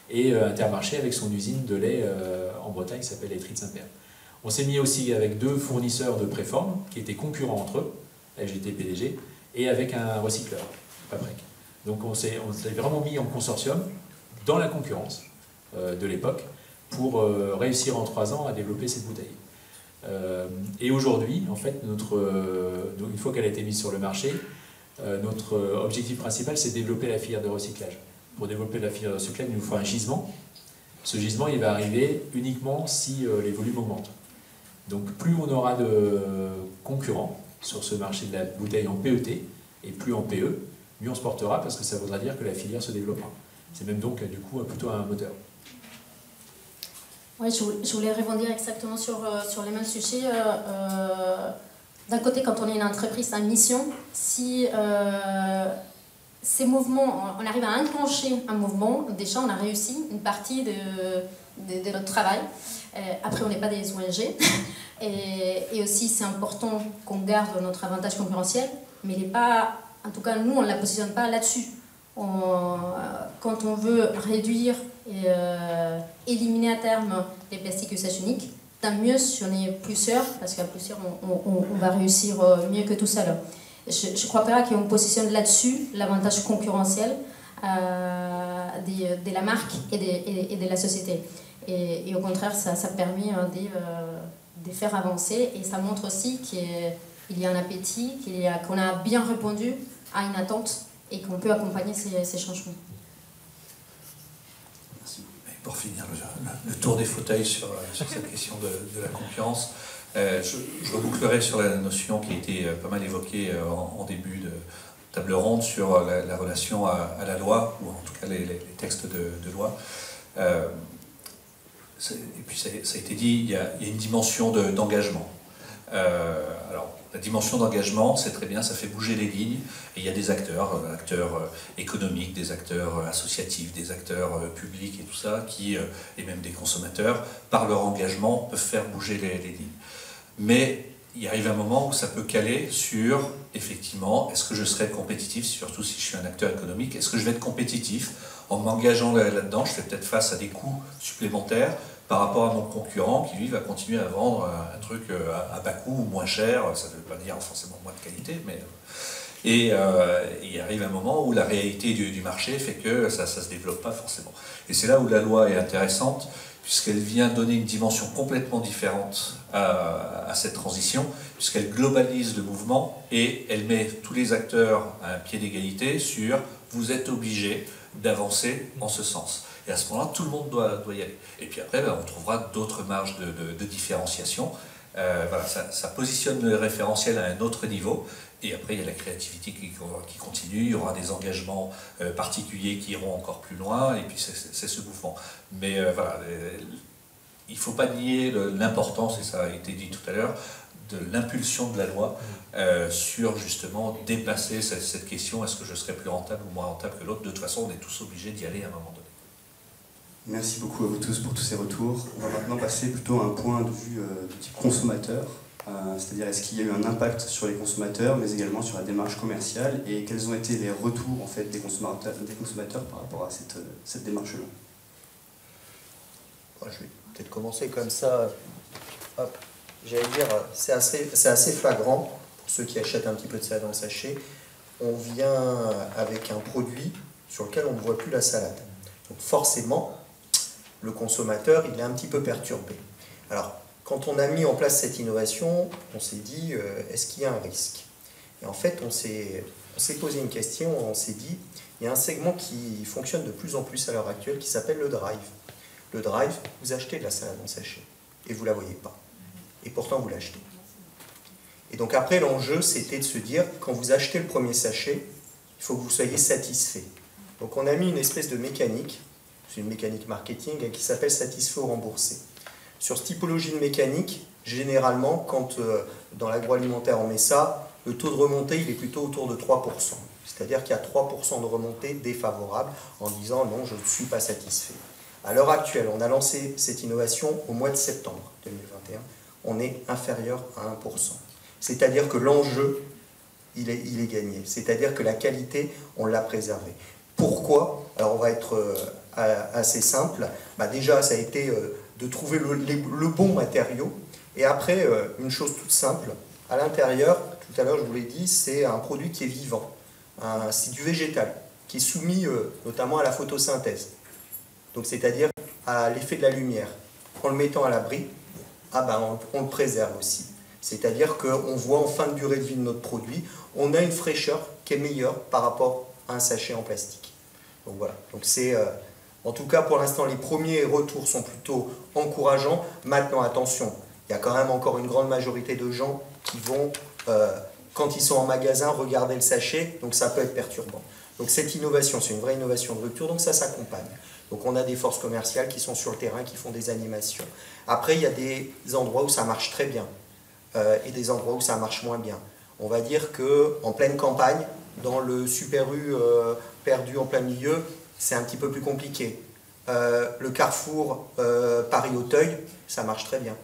et Intermarché avec son usine de lait en Bretagne qui s'appelle Laiterie de Saint-Père. On s'est mis aussi avec deux fournisseurs de préformes qui étaient concurrents entre eux, LGT et PDG, et avec un recycleur, Paprec. Donc on s'est vraiment mis en consortium dans la concurrence de l'époque pour réussir en 3 ans à développer cette bouteille. Et aujourd'hui, en fait, une fois qu'elle a été mise sur le marché, notre objectif principal, c'est de développer la filière de recyclage. Pour développer la filière de recyclage, il nous faut un gisement. Ce gisement, il va arriver uniquement si les volumes augmentent. Donc plus on aura de concurrents sur ce marché de la bouteille en PET et plus en PE, mieux on se portera parce que ça voudra dire que la filière se développera. C'est même donc du coup plutôt un moteur. Oui, je voulais rebondir exactement sur les mêmes sujets. D'un côté, quand on est une entreprise à mission, si ces mouvements, on arrive à enclencher un mouvement, déjà on a réussi une partie de notre travail. Après, on n'est pas des ONG. Et aussi, c'est important qu'on garde notre avantage concurrentiel, mais il n'est pas, en tout cas, nous, on ne la positionne pas là-dessus. Quand on veut réduire et éliminer à terme les plastiques usage unique, tant mieux si on est plusieurs, parce qu'à plusieurs, on va réussir mieux que tout seul. Je ne crois pas qu'on positionne là-dessus l'avantage concurrentiel de la marque et de la société. Et au contraire, ça permet de faire avancer et ça montre aussi qu'il y a un appétit, qu'on a bien répondu à une attente et qu'on peut accompagner ces changements. Merci. Et pour finir, le tour des fauteuils sur cette question de la concurrence, je rebouclerai sur la notion qui a été pas mal évoquée en début de table ronde sur la relation à la loi, ou en tout cas les textes de loi. Et puis ça a été dit, il y a une dimension d'engagement. Alors, la dimension d'engagement, c'est très bien, ça fait bouger les lignes, et il y a des acteurs économiques, des acteurs associatifs, des acteurs publics et tout ça, et même des consommateurs, par leur engagement, peuvent faire bouger les lignes. Mais il arrive un moment où ça peut caler sur, effectivement, est-ce que je serai compétitif, surtout si je suis un acteur économique, est-ce que je vais être compétitif en m'engageant là-dedans, je fais peut-être face à des coûts supplémentaires par rapport à mon concurrent qui, lui, va continuer à vendre un truc à bas coût ou moins cher, ça ne veut pas dire forcément moins de qualité, mais... Et il arrive un moment où la réalité du marché fait que ça ne se développe pas forcément. Et c'est là où la loi est intéressante, puisqu'elle vient donner une dimension complètement différente à cette transition, puisqu'elle globalise le mouvement et elle met tous les acteurs à un pied d'égalité sur « vous êtes obligés d'avancer en ce sens ». Et à ce moment-là, tout le monde doit y aller. Et puis après, on trouvera d'autres marges de différenciation. Voilà, ça positionne le référentiel à un autre niveau. Et après, il y a la créativité qui continue, il y aura des engagements particuliers qui iront encore plus loin, et puis c'est ce mouvement. Mais voilà, il ne faut pas nier l'importance, et ça a été dit tout à l'heure, de l'impulsion de la loi sur justement déplacer cette question, est-ce que je serai plus rentable ou moins rentable que l'autre? De toute façon, on est tous obligés d'y aller à un moment donné. Merci beaucoup à vous tous pour tous ces retours. On va maintenant passer plutôt à un point de vue de type consommateur, c'est-à-dire est-ce qu'il y a eu un impact sur les consommateurs, mais également sur la démarche commerciale, et quels ont été les retours en fait, des consommateurs par rapport à cette démarche-là. Je vais peut-être commencer comme ça. Hop. J'allais dire, c'est assez flagrant pour ceux qui achètent un petit peu de salade en sachet. On vient avec un produit sur lequel on ne voit plus la salade. Donc forcément, le consommateur, il est un petit peu perturbé. Alors, quand on a mis en place cette innovation, on s'est dit, est-ce qu'il y a un risque? Et en fait, on s'est on s'est posé une question, on s'est dit, il y a un segment qui fonctionne de plus en plus à l'heure actuelle qui s'appelle le drive. Le drive, vous achetez de la salade en sachet et vous ne la voyez pas. Et pourtant, vous l'achetez. Et donc après, l'enjeu, c'était de se dire, quand vous achetez le premier sachet, il faut que vous soyez satisfait. Donc on a mis une espèce de mécanique, c'est une mécanique marketing, qui s'appelle satisfait ou remboursé. Sur cette typologie de mécanique, généralement, quand dans l'agroalimentaire on met ça, le taux de remontée il est plutôt autour de 3%. C'est-à-dire qu'il y a 3% de remontée défavorable en disant non, je ne suis pas satisfait. À l'heure actuelle, on a lancé cette innovation au mois de septembre 2021. On est inférieur à 1%. C'est-à-dire que l'enjeu, il est gagné. C'est-à-dire que la qualité, on l'a préservée. Pourquoi? Alors on va être assez simple. Déjà, ça a été de trouver le bon matériau. Et après, une chose toute simple, à l'intérieur, tout à l'heure je vous l'ai dit, c'est un produit qui est vivant. C'est du végétal, qui est soumis notamment à la photosynthèse. Donc c'est-à-dire à l'effet de la lumière. En le mettant à l'abri, on le préserve aussi. C'est-à-dire qu'on voit en fin de durée de vie de notre produit, on a une fraîcheur qui est meilleure par rapport à un sachet en plastique. Donc voilà, donc c'est, en tout cas pour l'instant les premiers retours sont plutôt encourageants. Maintenant attention, il y a quand même encore une grande majorité de gens qui vont, quand ils sont en magasin, regarder le sachet, donc ça peut être perturbant. Donc cette innovation, c'est une vraie innovation de rupture, donc ça s'accompagne. Donc on a des forces commerciales qui sont sur le terrain, qui font des animations. Après, il y a des endroits où ça marche très bien et des endroits où ça marche moins bien. On va dire qu'en pleine campagne, dans le Super U perdu en plein milieu, c'est un petit peu plus compliqué. Le Carrefour Paris-Auteuil, ça marche très bien.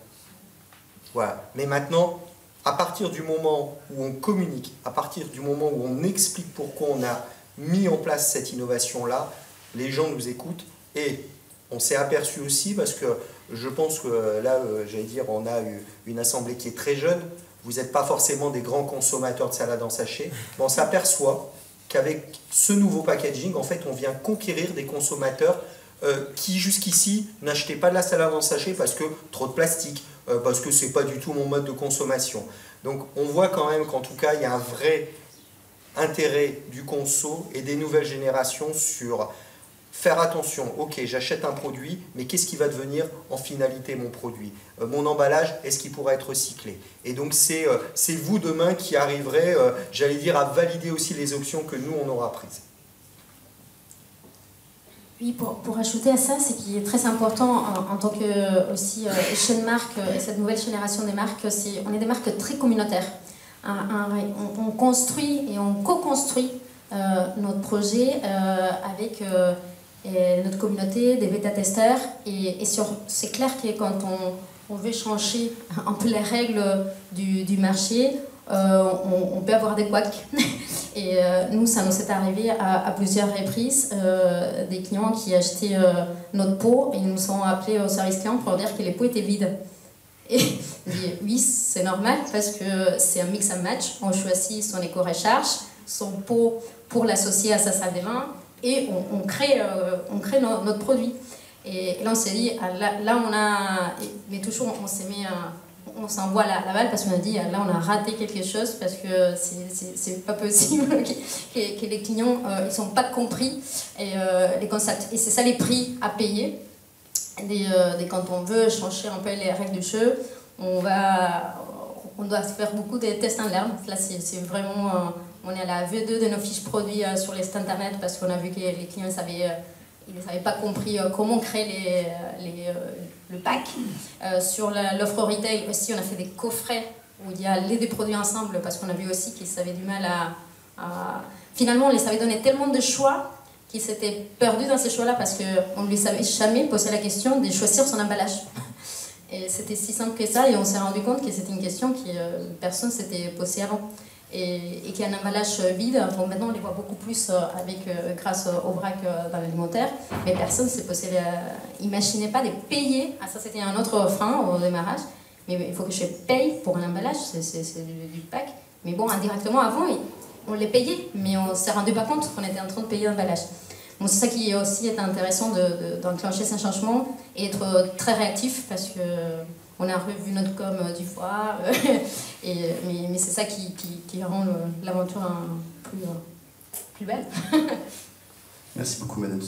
Voilà. Mais maintenant, à partir du moment où on communique, à partir du moment où on explique pourquoi on a mis en place cette innovation-là, les gens nous écoutent et on s'est aperçu aussi, parce que je pense que là, j'allais dire, on a une assemblée qui est très jeune, vous n'êtes pas forcément des grands consommateurs de salade en sachet, mais on s'aperçoit qu'avec ce nouveau packaging, en fait, on vient conquérir des consommateurs qui jusqu'ici n'achetaient pas de la salade en sachet parce que trop de plastique, parce que ce n'est pas du tout mon mode de consommation. Donc on voit quand même qu'en tout cas, il y a un vrai intérêt du conso et des nouvelles générations sur faire attention, ok, j'achète un produit, mais qu'est-ce qui va devenir en finalité mon produit? Mon emballage, est-ce qu'il pourra être recyclé? Et donc c'est vous demain qui arriverez, j'allais dire, à valider aussi les options que nous, on aura prises. Oui, pour ajouter à ça, ce qui est très important en tant que aussi jeune marque et cette nouvelle génération des marques, on est des marques très communautaires. On construit et on co-construit notre projet avec notre communauté, des bêta-testeurs. Et c'est clair que quand on veut changer un peu les règles du marché, on peut avoir des couacs. Et nous, ça nous est arrivé à plusieurs reprises, des clients qui achetaient notre pot et ils nous ont appelés au service client pour dire que les pots étaient vides. Et oui, c'est normal parce que c'est un mix and match. On choisit son éco-recharge, son pot pour l'associer à sa salle de bain et on crée notre produit. Et là, on s'est dit, là on a... Mais toujours, on s'envoie la balle parce qu'on a dit, là, on a raté quelque chose parce que c'est pas possible que les clients, ils sont pas compris les concepts. Et c'est ça les prix à payer. Quand on veut changer un peu les règles du jeu, on doit faire beaucoup de tests en l'air. Là, c'est vraiment... on est à la V2 de nos fiches produits sur les sites internet parce qu'on a vu que les clients ils n'avaient pas compris comment créer le pack. Sur l'offre retail aussi, on a fait des coffrets où il y a les deux produits ensemble parce qu'on a vu aussi qu'ils avaient du mal à... Finalement, on les avait donné tellement de choix qu'ils s'étaient perdus dans ces choix-là parce qu'on ne lui avait jamais posé la question de choisir son emballage. Et c'était si simple que ça et on s'est rendu compte que c'était une question que personne ne s'était posée avant. Et qu'il y a un emballage vide, bon, maintenant on les voit beaucoup plus grâce au vrac dans l'alimentaire, mais personne ne s'est posé, imaginait pas de payer, ça c'était un autre frein au démarrage, mais il faut que je paye pour un emballage, c'est du pack, mais bon, indirectement avant, on les payait, mais on ne s'est rendu pas compte qu'on était en train de payer l'emballage. Bon, c'est ça qui aussi est intéressant d'enclencher ce changement et être très réactif parce que on a revu notre com 10 fois, mais c'est ça qui rend l'aventure plus belle. Merci beaucoup, Madame.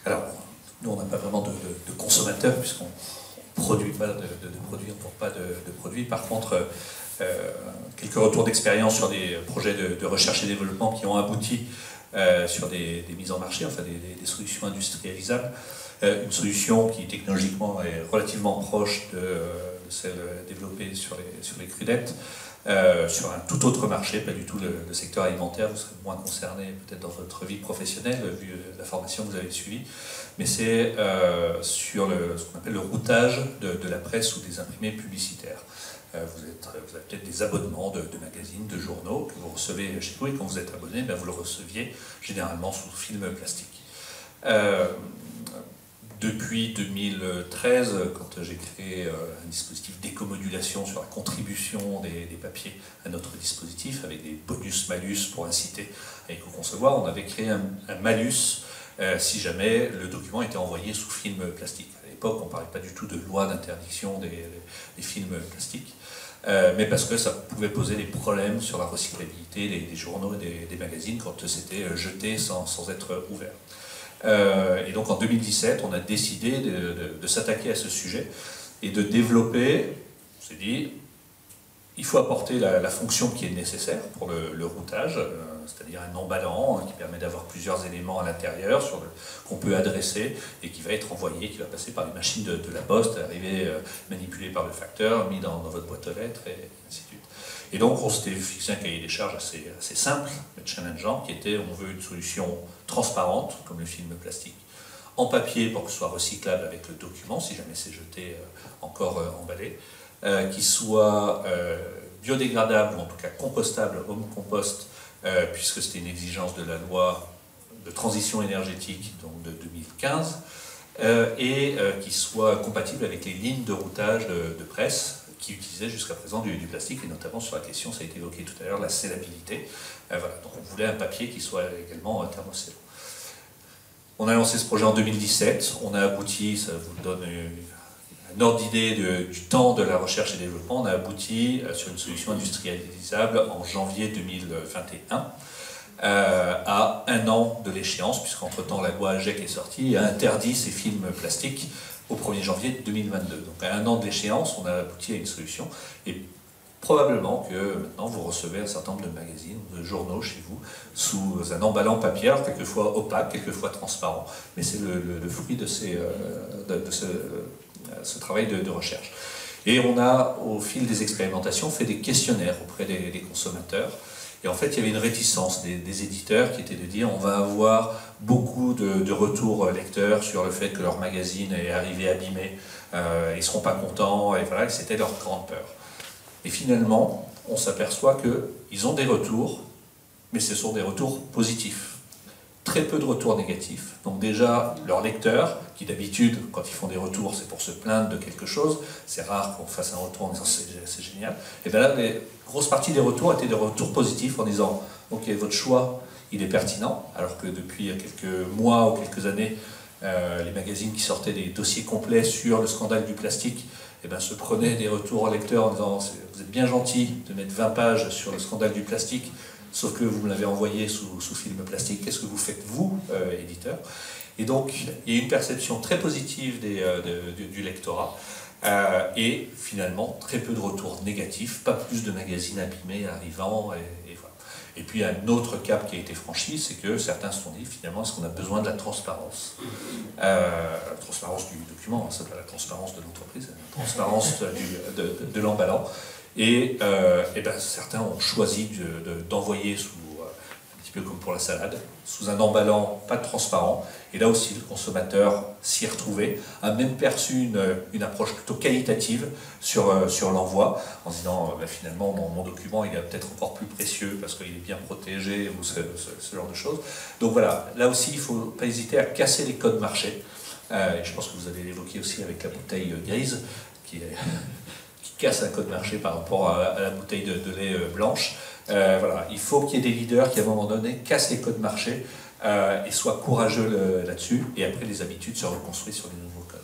Alors, nous, on n'a pas vraiment de consommateurs, puisqu'on ne produit pas de produits, on ne vend pas de produits. Par contre, quelques retours d'expérience sur des projets de recherche et développement qui ont abouti sur des mises en marché, enfin des solutions industrialisables. Une solution qui technologiquement est relativement proche de celle développée sur les crudettes, sur un tout autre marché, pas du tout le secteur alimentaire. Vous serez moins concerné peut-être dans votre vie professionnelle, vu la formation que vous avez suivie, mais c'est sur ce qu'on appelle le routage de la presse ou des imprimés publicitaires. Vous avez peut-être des abonnements de magazines, de journaux que vous recevez chez vous, et quand vous êtes abonné, vous le receviez généralement sous film plastique. Depuis 2013, quand j'ai créé un dispositif d'éco-modulation sur la contribution des papiers à notre dispositif, avec des bonus-malus pour inciter à éco-concevoir, on avait créé un malus si jamais le document était envoyé sous film plastique. À l'époque, on ne parlait pas du tout de loi d'interdiction des films plastiques, mais parce que ça pouvait poser des problèmes sur la recyclabilité des journaux et des magazines quand c'était jeté sans être ouvert. Et donc en 2017, on a décidé de s'attaquer à ce sujet et de développer, on s'est dit, il faut apporter la fonction qui est nécessaire pour le routage, c'est-à-dire un emballant qui permet d'avoir plusieurs éléments à l'intérieur qu'on peut adresser et qui va être envoyé, qui va passer par les machines de la poste, arriver manipulé par le facteur, mis dans votre boîte aux lettres et ainsi de suite. Et donc on s'était fixé un cahier des charges assez simple, mais challengeant, qui était on veut une solution transparente, comme le film plastique, en papier pour que ce soit recyclable avec le document, si jamais c'est jeté encore emballé, qui soit biodégradable ou en tout cas compostable, home compost, puisque c'était une exigence de la loi de transition énergétique donc de 2015, et qui soit compatible avec les lignes de routage de presse qui utilisaient jusqu'à présent du plastique, et notamment sur la question, ça a été évoqué tout à l'heure, la scellabilité. Voilà, donc on voulait un papier qui soit également thermoscellé. On a lancé ce projet en 2017, on a abouti, ça vous donne un ordre d'idée du temps de la recherche et développement, on a abouti sur une solution industrialisable en janvier 2021, à 1 an de l'échéance, puisqu'entre-temps la loi AGEC est sortie et a interdit ces films plastiques au 1er janvier 2022. Donc à 1 an de l'échéance, on a abouti à une solution, et probablement que maintenant vous recevez un certain nombre de magazines, de journaux chez vous, sous un emballant papier, quelquefois opaque, quelquefois transparent, mais c'est le fruit de ce travail de recherche. Et on a, au fil des expérimentations, fait des questionnaires auprès des consommateurs. Et en fait, il y avait une réticence des éditeurs qui était de dire on va avoir beaucoup de retours lecteurs sur le fait que leur magazine est arrivé abîmé, ils ne seront pas contents, et voilà, c'était leur grande peur. Et finalement, on s'aperçoit qu'ils ont des retours, mais ce sont des retours positifs. Très peu de retours négatifs. Donc déjà, leurs lecteurs, qui d'habitude, quand ils font des retours, c'est pour se plaindre de quelque chose, c'est rare qu'on fasse un retour en disant c'est génial, et bien là, les grosses parties des retours étaient des retours positifs en disant ok, votre choix, il est pertinent, alors que depuis quelques mois ou quelques années, les magazines qui sortaient des dossiers complets sur le scandale du plastique, eh ben, se prenaient des retours aux lecteurs en disant vous êtes bien gentil de mettre 20 pages sur le scandale du plastique, sauf que vous me l'avez envoyé sous film plastique, qu'est-ce que vous faites, vous, éditeur? Et donc, il y a une perception très positive du lectorat, et finalement, très peu de retours négatifs, pas plus de magazines abîmés arrivant, et voilà. Et puis, un autre cap qui a été franchi, c'est que certains se sont dit, finalement, est-ce qu'on a besoin de la transparence? La transparence du document, c'est pas la transparence de l'entreprise, la transparence de l'emballant. Et ben, certains ont choisi d'envoyer sous, un petit peu comme pour la salade, sous un emballant pas transparent. Et là aussi, le consommateur s'y est retrouvé, a même perçu une approche plutôt qualitative sur l'envoi, en se disant ben, finalement mon document il est peut-être encore plus précieux parce qu'il est bien protégé, ou ce genre de choses. Donc voilà, là aussi il ne faut pas hésiter à casser les codes marché. Et je pense que vous avez l'évoqué aussi avec la bouteille grise, qui casse un code marché par rapport à la bouteille de lait blanche. Voilà, il faut qu'il y ait des leaders qui à un moment donné cassent les codes marché et soient courageux là-dessus, et après les habitudes se reconstruisent sur les nouveaux codes.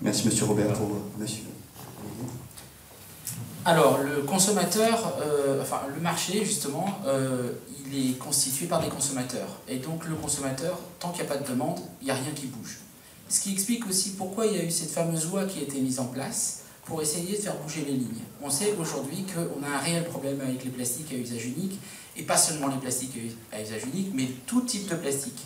Merci Monsieur Robert pour Monsieur. Alors, le consommateur, enfin le marché justement, il est constitué par des consommateurs. Et donc le consommateur, tant qu'il n'y a pas de demande, il n'y a rien qui bouge. Ce qui explique aussi pourquoi il y a eu cette fameuse loi qui a été mise en place pour essayer de faire bouger les lignes. On sait aujourd'hui qu'on a un réel problème avec les plastiques à usage unique, et pas seulement les plastiques à usage unique, mais tout type de plastique.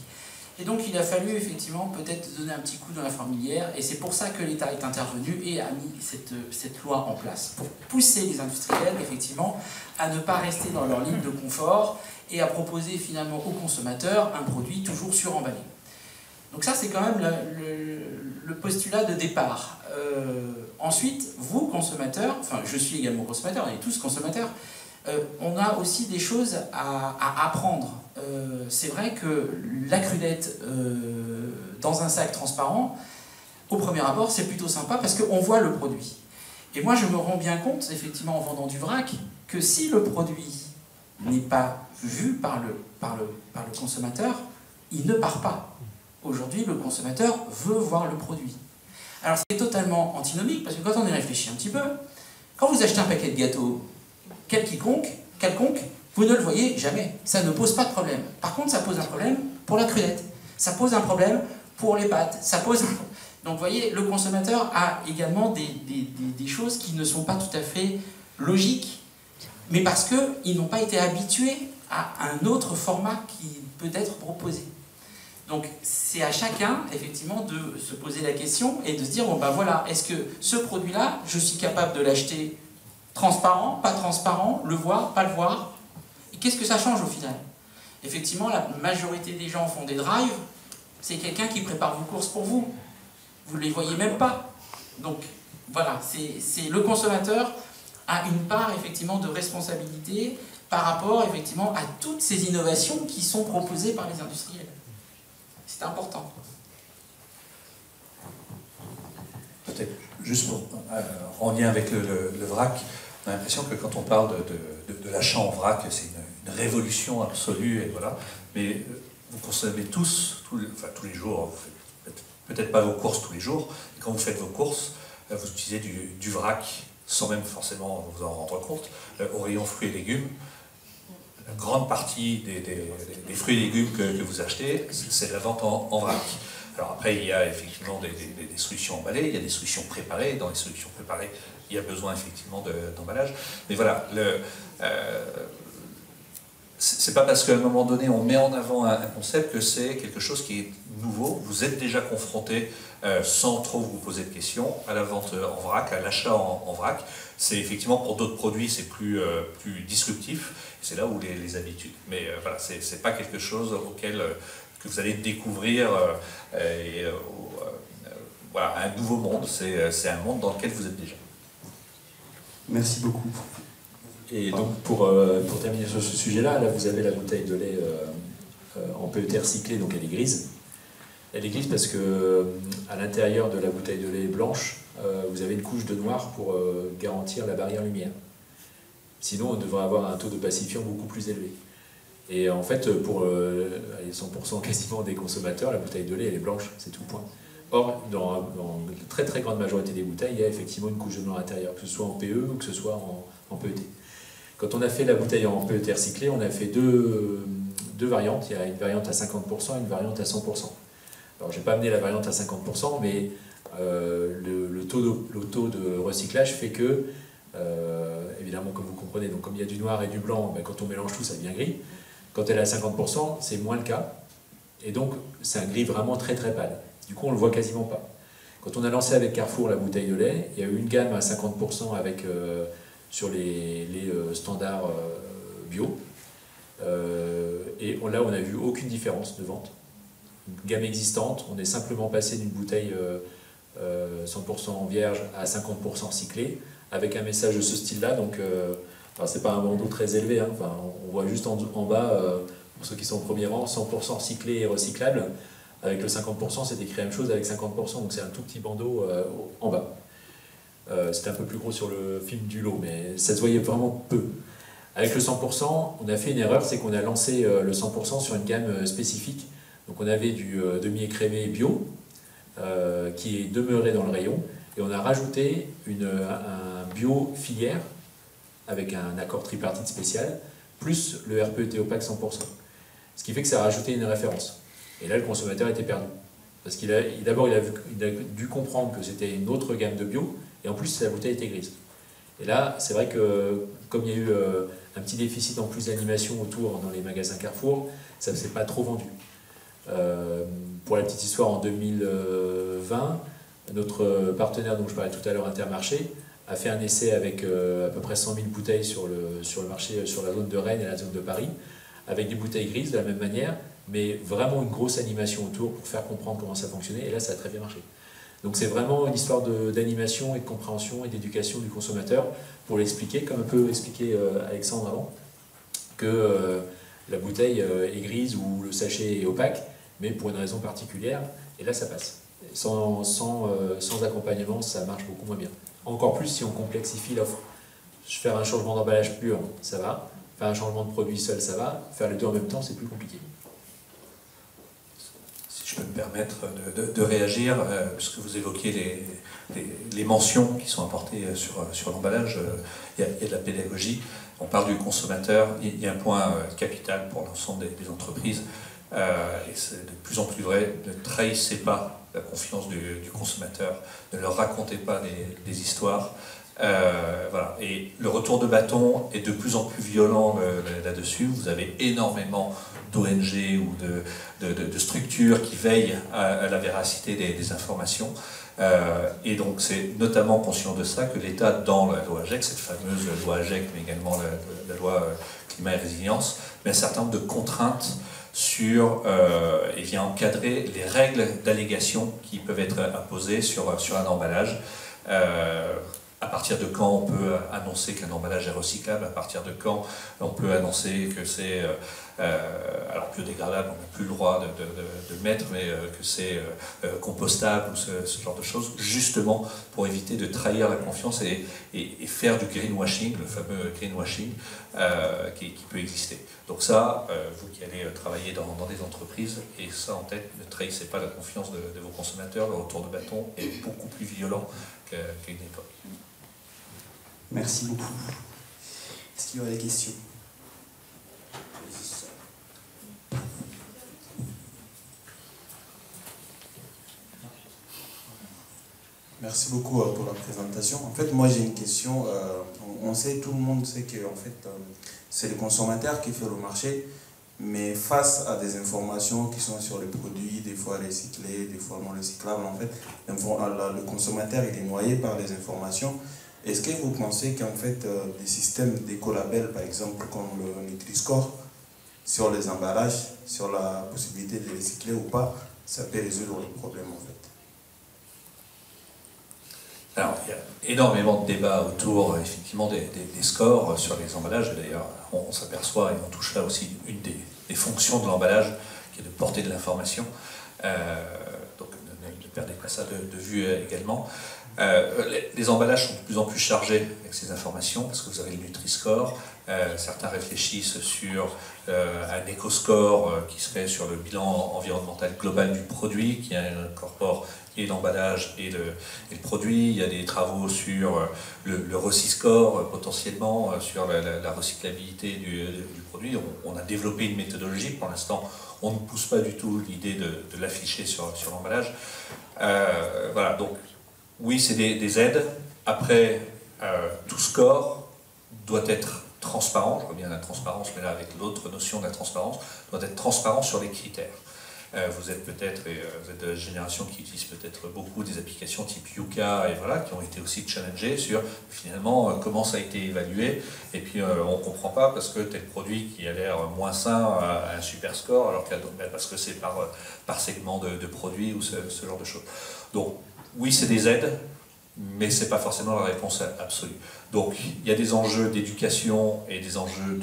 Et donc il a fallu effectivement peut-être donner un petit coup dans la fourmilière, et c'est pour ça que l'État est intervenu et a mis cette loi en place, pour pousser les industriels effectivement à ne pas rester dans leur ligne de confort et à proposer finalement aux consommateurs un produit toujours suremballé. Donc ça c'est quand même le postulat de départ. Ensuite, vous consommateurs, enfin je suis également consommateur, on est tous consommateurs, on a aussi des choses à apprendre. C'est vrai que la crudette dans un sac transparent, au premier abord, c'est plutôt sympa parce qu'on voit le produit. Et moi, je me rends bien compte, effectivement, en vendant du vrac, que si le produit n'est pas vu par le consommateur, il ne part pas. Aujourd'hui, le consommateur veut voir le produit. Alors, c'est totalement antinomique, parce que quand on y réfléchit un petit peu, quand vous achetez un paquet de gâteaux, quelconque, vous ne le voyez jamais. Ça ne pose pas de problème. Par contre, ça pose un problème pour la crudette. Ça pose un problème pour les pâtes. Donc, vous voyez, le consommateur a également des choses qui ne sont pas tout à fait logiques, mais parce qu'ils n'ont pas été habitués à un autre format qui peut être proposé. Donc, c'est à chacun, effectivement, de se poser la question et de se dire, bon ben voilà, est-ce que ce produit-là, je suis capable de l'acheter transparent, pas transparent, le voir, pas le voir. Et qu'est-ce que ça change au final? Effectivement, la majorité des gens font des drives, c'est quelqu'un qui prépare vos courses pour vous. Vous ne les voyez même pas. Donc voilà, c'est le consommateur a une part effectivement de responsabilité par rapport effectivement à toutes ces innovations qui sont proposées par les industriels. C'est important. Peut-être juste en lien avec le vrac, on a l'impression que quand on parle de l'achat en vrac, c'est une révolution absolue, et voilà. Mais vous consommez tous les jours, peut-être pas vos courses tous les jours, et quand vous faites vos courses, vous utilisez du vrac sans même forcément vous en rendre compte, au rayon fruits et légumes. La grande partie des fruits et légumes que vous achetez, c'est de la vente en vrac. Alors après, il y a effectivement des solutions emballées, il y a des solutions préparées. Dans les solutions préparées, il y a besoin effectivement d'emballage. Mais voilà, c'est pas parce qu'à un moment donné, on met en avant un concept que c'est quelque chose qui est nouveau. Vous êtes déjà confronté, sans trop vous poser de questions, à la vente en vrac, à l'achat en vrac. C'est effectivement, pour d'autres produits, c'est plus disruptif. C'est là où les habitudes. Mais voilà, c'est pas quelque chose auquel que vous allez découvrir voilà, un nouveau monde. C'est un monde dans lequel vous êtes déjà. Merci beaucoup. Et donc pour terminer sur ce sujet-là, là vous avez la bouteille de lait en PET recyclé, donc elle est grise. Elle est grise parce que à l'intérieur de la bouteille de lait blanche, vous avez une couche de noir pour garantir la barrière lumière. Sinon, on devrait avoir un taux de pacifiant beaucoup plus élevé. Et en fait, pour 100% quasiment des consommateurs, la bouteille de lait, elle est blanche, c'est tout point. Or, dans la très très grande majorité des bouteilles, il y a effectivement une couche de noir à l'intérieur, que ce soit en PE ou que ce soit en PET. Quand on a fait la bouteille en PET recyclé, on a fait deux variantes. Il y a une variante à 50% et une variante à 100%. Alors, je n'ai pas amené la variante à 50%, mais le taux de recyclage fait que, évidemment, comme vous comprenez, donc comme il y a du noir et du blanc, ben, quand on mélange tout, ça devient gris. Quand elle est à 50%, c'est moins le cas. Et donc, c'est un gris vraiment très très pâle. Du coup, on ne le voit quasiment pas. Quand on a lancé avec Carrefour la bouteille de lait, il y a eu une gamme à 50% avec, sur les standards bio. Et là, on n'a vu aucune différence de vente. Une gamme existante, on est simplement passé d'une bouteille 100% vierge à 50% cyclée, avec un message de ce style-là. Donc, c'est pas un bandeau très élevé, hein. Enfin, on voit juste en bas, pour ceux qui sont au premier rang, 100% cyclé et recyclable. Avec le 50%, c'est écrit la même chose avec 50%, donc c'est un tout petit bandeau en bas. C'était un peu plus gros sur le film du lot, mais ça se voyait vraiment peu. Avec le 100%, on a fait une erreur, c'est qu'on a lancé le 100% sur une gamme spécifique. Donc on avait du demi-écrémé bio, qui est demeuré dans le rayon, et on a rajouté un bio filière avec un accord tripartite spécial, plus le RPET OPAC 100%. Ce qui fait que ça a rajouté une référence. Et là, le consommateur était perdu. Parce qu'il d'abord, il a dû comprendre que c'était une autre gamme de bio, et en plus, la bouteille était grise. Et là, c'est vrai que, comme il y a eu un petit déficit en plus d'animation autour dans les magasins Carrefour, ça ne s'est pas trop vendu. Pour la petite histoire, en 2020, notre partenaire dont je parlais tout à l'heure, Intermarché, a fait un essai avec à peu près 100 000 bouteilles sur le marché, sur la zone de Rennes et la zone de Paris, avec des bouteilles grises de la même manière, mais vraiment une grosse animation autour pour faire comprendre comment ça fonctionnait, et là ça a très bien marché. Donc c'est vraiment une histoire d'animation et de compréhension et d'éducation du consommateur pour l'expliquer, comme un peu expliqué Alexandre avant, que la bouteille est grise ou le sachet est opaque, mais pour une raison particulière, et là ça passe. Sans accompagnement, ça marche beaucoup moins bien. Encore plus si on complexifie l'offre. Faire un changement d'emballage pur, ça va. Faire un changement de produit seul, ça va. Faire les deux en même temps, c'est plus compliqué. Si je peux me permettre de réagir, puisque vous évoquiez les mentions qui sont apportées sur l'emballage, il y a de la pédagogie. On parle du consommateur, il y a un point capital pour l'ensemble des entreprises, et c'est de plus en plus vrai, ne trahissez pas la confiance du consommateur, ne leur racontez pas des histoires. Voilà. Et le retour de bâton est de plus en plus violent là-dessus. Vous avez énormément d'ONG ou de structures qui veillent à la véracité des informations. Et donc c'est notamment conscient de ça que l'État, dans la loi AGEC, cette fameuse loi AGEC, mais également la loi climat et résilience, met un certain nombre de contraintes et vient encadrer les règles d'allégation qui peuvent être imposées sur un emballage. À partir de quand on peut annoncer qu'un emballage est recyclable, à partir de quand on peut annoncer que c'est alors biodégradable, on n'a plus le droit de le mettre, mais que c'est compostable ou ce genre de choses, justement pour éviter de trahir la confiance et faire du greenwashing, le fameux greenwashing qui peut exister. Donc ça, vous qui allez travailler dans des entreprises, et ça en tête, ne trahissez pas la confiance de vos consommateurs, le retour de bâton est beaucoup plus violent qu'à une époque. Merci beaucoup. Est-ce qu'il y aurait des questions ? Merci beaucoup pour la présentation. En fait, moi j'ai une question. Tout le monde sait que en fait, c'est le consommateur qui fait le marché, mais face à des informations qui sont sur les produits, des fois recyclés, des fois non recyclables, en fait, le consommateur il est noyé par les informations. Est-ce que vous pensez qu'en fait, des systèmes d'écolabel, par exemple, comme le Nutri-Score, sur les emballages, sur la possibilité de recycler ou pas, ça peut résoudre le problème en fait? Alors, il y a énormément de débats autour, effectivement, des scores sur les emballages. D'ailleurs, on s'aperçoit, et on touche là aussi une des fonctions de l'emballage, qui est de porter de l'information. Donc, ne perdez pas ça de vue également. Les emballages sont de plus en plus chargés avec ces informations, parce que vous avez le Nutri-Score. Certains réfléchissent sur un éco-score qui serait sur le bilan environnemental global du produit, qui incorpore et l'emballage et le produit. Il y a des travaux sur le Recy-Score, potentiellement, sur la recyclabilité du produit. On a développé une méthodologie. Pour l'instant, on ne pousse pas du tout l'idée de l'afficher sur l'emballage. Voilà, donc oui, c'est des aides. Après, tout score doit être transparent. Je reviens à la transparence, mais là avec l'autre notion de la transparence, doit être transparent sur les critères. Vous êtes de la génération qui utilise peut-être beaucoup des applications type Yuka et voilà, qui ont été aussi challengées sur finalement comment ça a été évalué, et puis on ne comprend pas parce que tel produit qui a l'air moins sain a un super score, alors parce que c'est par segment de produits ou ce genre de choses. Donc oui, c'est des aides, mais ce n'est pas forcément la réponse absolue. Donc il y a des enjeux d'éducation et des enjeux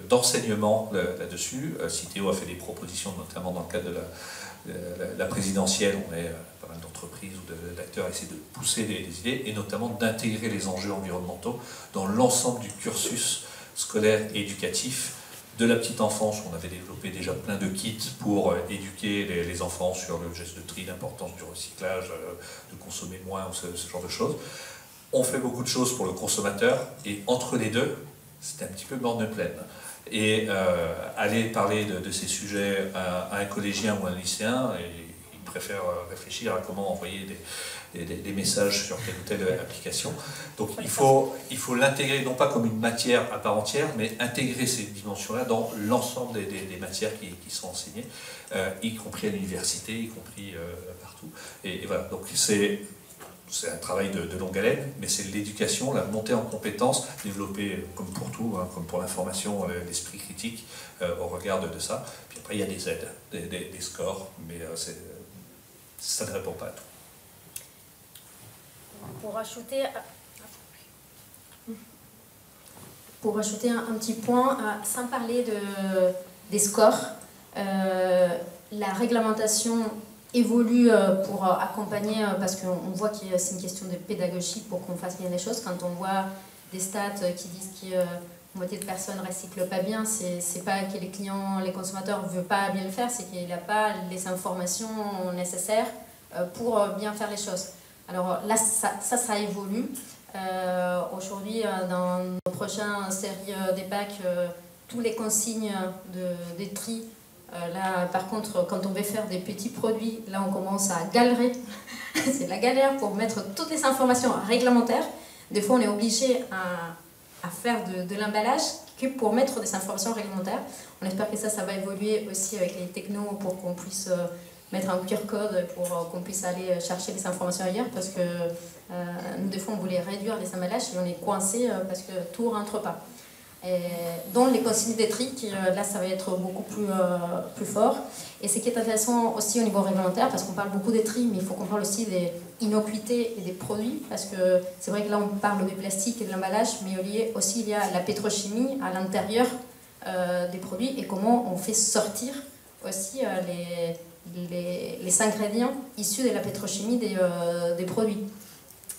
d'enseignement là-dessus. Citeo a fait des propositions, notamment dans le cadre de la présidentielle. On est pas mal d'entreprises ou d'acteurs à essayer de pousser des idées, et notamment d'intégrer les enjeux environnementaux dans l'ensemble du cursus scolaire et éducatif. De la petite enfance, on avait développé déjà plein de kits pour éduquer les enfants sur le geste de tri, l'importance du recyclage, de consommer moins, ou ce genre de choses. on fait beaucoup de choses pour le consommateur, et entre les deux, c'est un petit peu borne pleine. Et aller parler de ces sujets à un collégien ou un lycéen, et il préfère réfléchir à comment envoyer des messages sur telle ou telle application. Donc il faut l'intégrer, non pas comme une matière à part entière, mais intégrer ces dimensions-là dans l'ensemble des matières qui sont enseignées, y compris à l'université, y compris partout. Et voilà, donc c'est un travail de longue haleine, mais c'est l'éducation, la montée en compétences, développer, comme pour tout, hein, comme pour l'information, l'esprit critique au regard de ça. Puis après, il y a des aides, des scores, mais ça ne répond pas à tout. Pour rajouter un petit point, sans parler des scores, la réglementation évolue pour accompagner, parce qu'on voit que c'est une question de pédagogie pour qu'on fasse bien les choses. Quand on voit des stats qui disent que moitié de personnes ne recyclent pas bien, c'est pas que les clients, les consommateurs ne veulent pas bien le faire, c'est qu'il n'a pas les informations nécessaires pour bien faire les choses. Alors là, ça évolue. Aujourd'hui, dans nos prochaines séries des bacs, tous les consignes des tri. Là, par contre, quand on veut faire des petits produits, là, on commence à galérer. C'est la galère pour mettre toutes les informations réglementaires. Des fois, on est obligé à faire de l'emballage que pour mettre des informations réglementaires. On espère que ça va évoluer aussi avec les technos pour qu'on puisse mettre un QR code pour qu'on puisse aller chercher les informations ailleurs, parce que nous, des fois, on voulait réduire les emballages et on est coincé parce que tout ne rentre pas. Et dans les consignes des tri, là ça va être beaucoup plus fort. Et ce qui est intéressant aussi au niveau réglementaire, parce qu'on parle beaucoup des tri, mais il faut qu'on parle aussi des innocuités et des produits, parce que c'est vrai que là on parle du plastique et de l'emballage, mais aussi il y a la pétrochimie à l'intérieur des produits, et comment on fait sortir aussi les ingrédients issus de la pétrochimie des produits.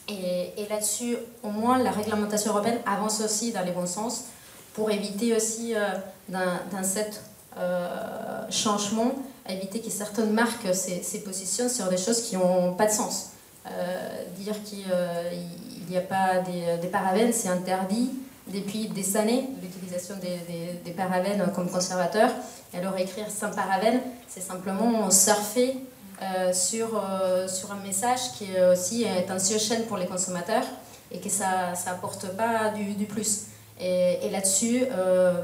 Et là-dessus, au moins la réglementation européenne avance aussi dans les bons sens, pour éviter aussi dans cet changement, éviter que certaines marques se positionnent sur des choses qui n'ont pas de sens. Dire qu'il n'y a pas des parabènes, c'est interdit depuis des années, l'utilisation des parabènes comme conservateurs. Et alors écrire sans parabènes, c'est simplement surfer sur un message qui aussi est anxiogène pour les consommateurs et que ça n'apporte pas du plus. Et là-dessus,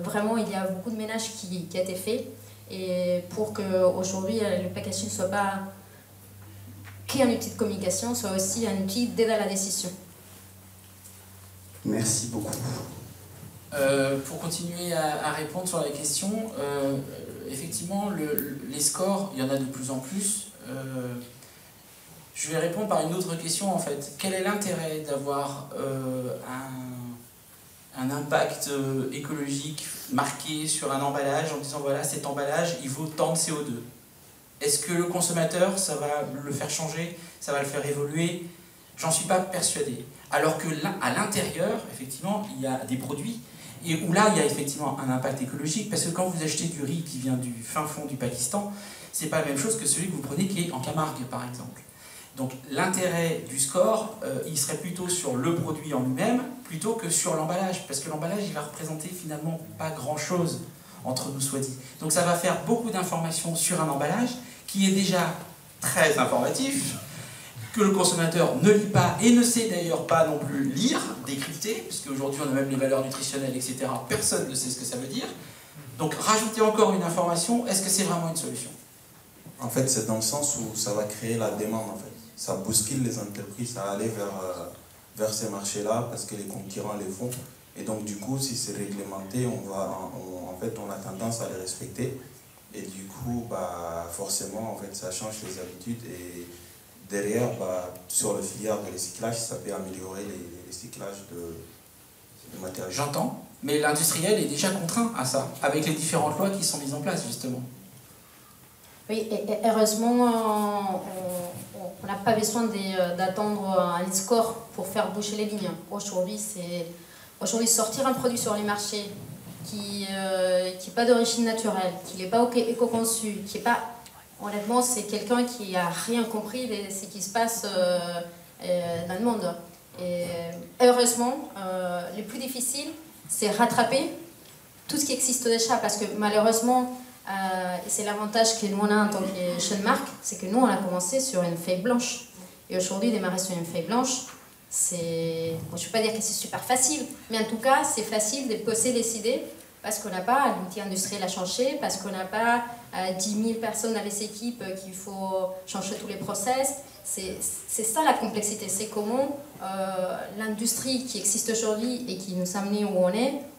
vraiment, il y a beaucoup de ménage qui a été fait, et pour qu'aujourd'hui, le packaging ne soit pas qu'un outil de communication, soit aussi un outil d'aide à la décision. Merci beaucoup. Pour continuer à répondre sur la question, effectivement, les scores, il y en a de plus en plus. Je vais répondre par une autre question, en fait. Quel est l'intérêt d'avoir un impact écologique marqué sur un emballage en disant voilà, cet emballage il vaut tant de CO2? Est-ce que le consommateur, ça va le faire changer, ça va le faire évoluer? J'en suis pas persuadé. Alors que là, à l'intérieur, effectivement, il y a des produits et où là il y a effectivement un impact écologique, parce que quand vous achetez du riz qui vient du fin fond du Pakistan, c'est pas la même chose que celui que vous prenez qui est en Camargue par exemple. Donc l'intérêt du score, il serait plutôt sur le produit en lui-même, plutôt que sur l'emballage, parce que l'emballage, il va représenter finalement pas grand-chose, entre nous soit dit. Donc ça va faire beaucoup d'informations sur un emballage, qui est déjà très informatif, que le consommateur ne lit pas, et ne sait d'ailleurs pas non plus lire, décrypter, parce qu'aujourd'hui on a même les valeurs nutritionnelles, etc. Personne ne sait ce que ça veut dire. Donc rajouter encore une information, est-ce que c'est vraiment une solution? En fait, c'est dans le sens où ça va créer la demande, en fait. Ça bouscule les entreprises à aller vers ces marchés-là parce que les concurrents les font. Et donc, du coup, si c'est réglementé, en fait, on a tendance à les respecter. Et du coup, forcément, en fait, ça change les habitudes. Et derrière, sur le filière de recyclage, ça peut améliorer les recyclages de matériaux. J'entends, mais l'industriel est déjà contraint à ça, avec les différentes lois qui sont mises en place, justement. Oui, et heureusement, on n'a pas besoin d'attendre un score pour faire bouger les lignes. Aujourd'hui, sortir un produit sur les marchés qui n'est pas d'origine naturelle, qui n'est pas éco-conçu, qui n'est pas... Honnêtement, c'est quelqu'un qui n'a rien compris de ce qui se passe dans le monde. Et heureusement, le plus difficile, c'est rattraper tout ce qui existe déjà, parce que malheureusement, et c'est l'avantage que nous on a en tant que jeune marque, c'est que nous on a commencé sur une feuille blanche. Et aujourd'hui, démarrer sur une feuille blanche, c'est... Bon, je ne veux pas dire que c'est super facile, mais en tout cas, c'est facile de poser des idées parce qu'on n'a pas l'outil industriel à changer, parce qu'on n'a pas 10 000 personnes dans les équipes qu'il faut changer tous les process. C'est ça la complexité, c'est comment l'industrie qui existe aujourd'hui et qui nous a amenés où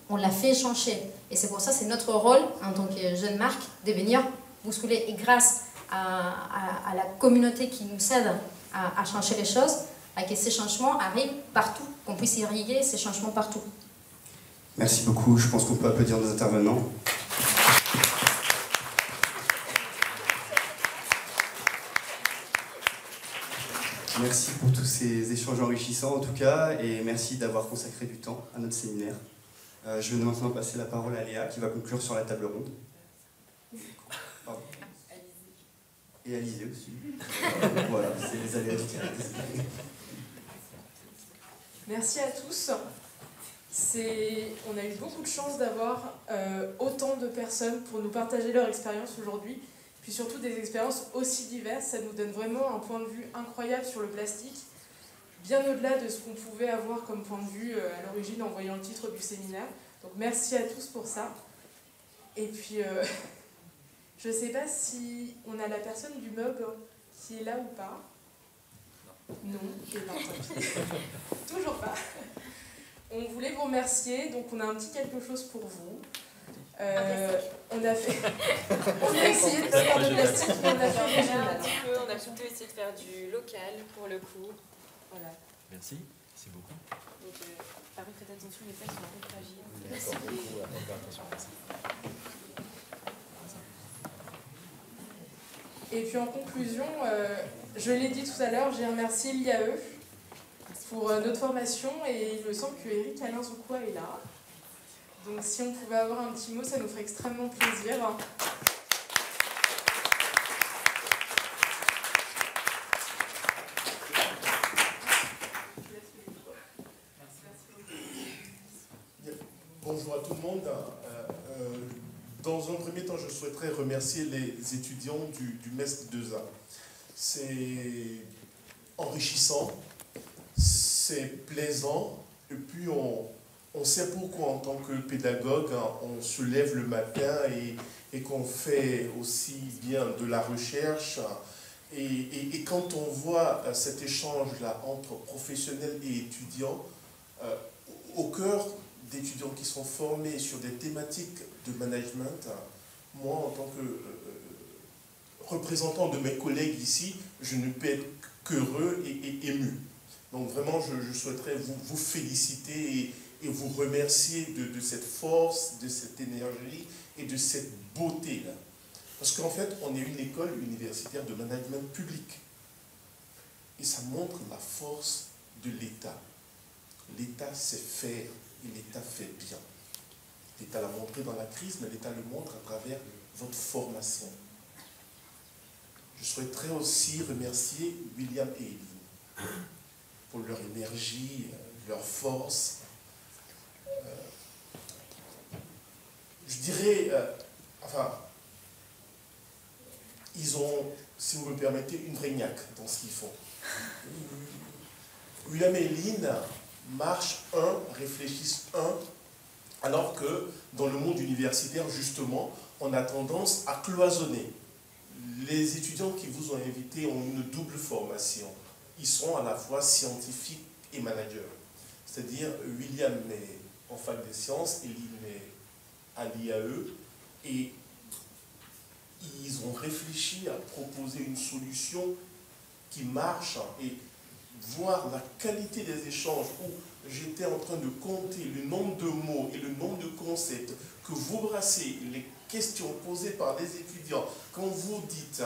on l'a fait changer. Et c'est pour ça, c'est notre rôle en tant que jeune marque de venir bousculer. Et grâce à la communauté qui nous aide à changer les choses, à que ces changements arrivent partout, qu'on puisse irriguer ces changements partout. Merci beaucoup, je pense qu'on peut applaudir nos intervenants. Merci pour tous ces échanges enrichissants en tout cas, et merci d'avoir consacré du temps à notre séminaire. Je vais maintenant passer la parole à Léa qui va conclure sur la table ronde. Pardon. Et Alizé aussi. Voilà, c'est les aléas du terrain. Merci à tous. On a eu beaucoup de chance d'avoir autant de personnes pour nous partager leur expérience aujourd'hui, puis surtout des expériences aussi diverses. Ça nous donne vraiment un point de vue incroyable sur le plastique, bien au-delà de ce qu'on pouvait avoir comme point de vue à l'origine en voyant le titre du séminaire. Donc merci à tous pour ça. Et puis, je ne sais pas si on a la personne du meuble qui est là ou pas. Non, et non, toujours pas. On voulait vous remercier, donc on a un petit quelque chose pour vous. On a essayé de faire du plastique, mais on a fait régional. On a plutôt essayé de faire du local pour le coup. Voilà. Merci beaucoup. Donc, par contre, faites attention, les feuilles sont un peu fragiles. Merci beaucoup, on va faire attention à ça. Et puis en conclusion, je l'ai dit tout à l'heure, j'ai remercié l'IAE pour notre formation et il me semble que Eric Alain Zoukoua est là. Donc si on pouvait avoir un petit mot, ça nous ferait extrêmement plaisir. Bonjour à tout le monde. Dans un premier temps, je souhaiterais remercier les étudiants du MESC 2A. C'est enrichissant, c'est plaisant, et puis on sait pourquoi en tant que pédagogue, on se lève le matin et qu'on fait aussi bien de la recherche. Et quand on voit cet échange-là entre professionnels et étudiants, au cœur d'étudiants qui sont formés sur des thématiques de management, moi, en tant que représentant de mes collègues ici, je ne peux être qu'heureux et ému. Donc vraiment, je souhaiterais vous féliciter et vous remercier de cette force, de cette énergie et de cette beauté-là. Parce qu'en fait, on est une école universitaire de management public. Et ça montre la force de l'État. L'État sait faire et l'État fait bien. L'État l'a montré dans la crise, mais l'État le montre à travers votre formation. Je souhaiterais aussi remercier William et Eline pour leur énergie, leur force. Je dirais, ils ont, si vous me permettez, une vraie niaque dans ce qu'ils font. William et Eline marchent réfléchissent alors que dans le monde universitaire, justement, on a tendance à cloisonner. Les étudiants qui vous ont invité ont une double formation. Ils sont à la fois scientifiques et managers. C'est-à-dire, William est en fac des sciences, Eline est à l'IAE, et ils ont réfléchi à proposer une solution qui marche, et voir la qualité des échanges où j'étais en train de compter le nombre de mots et le nombre de concepts que vous brassez, les questions posées par les étudiants, quand vous dites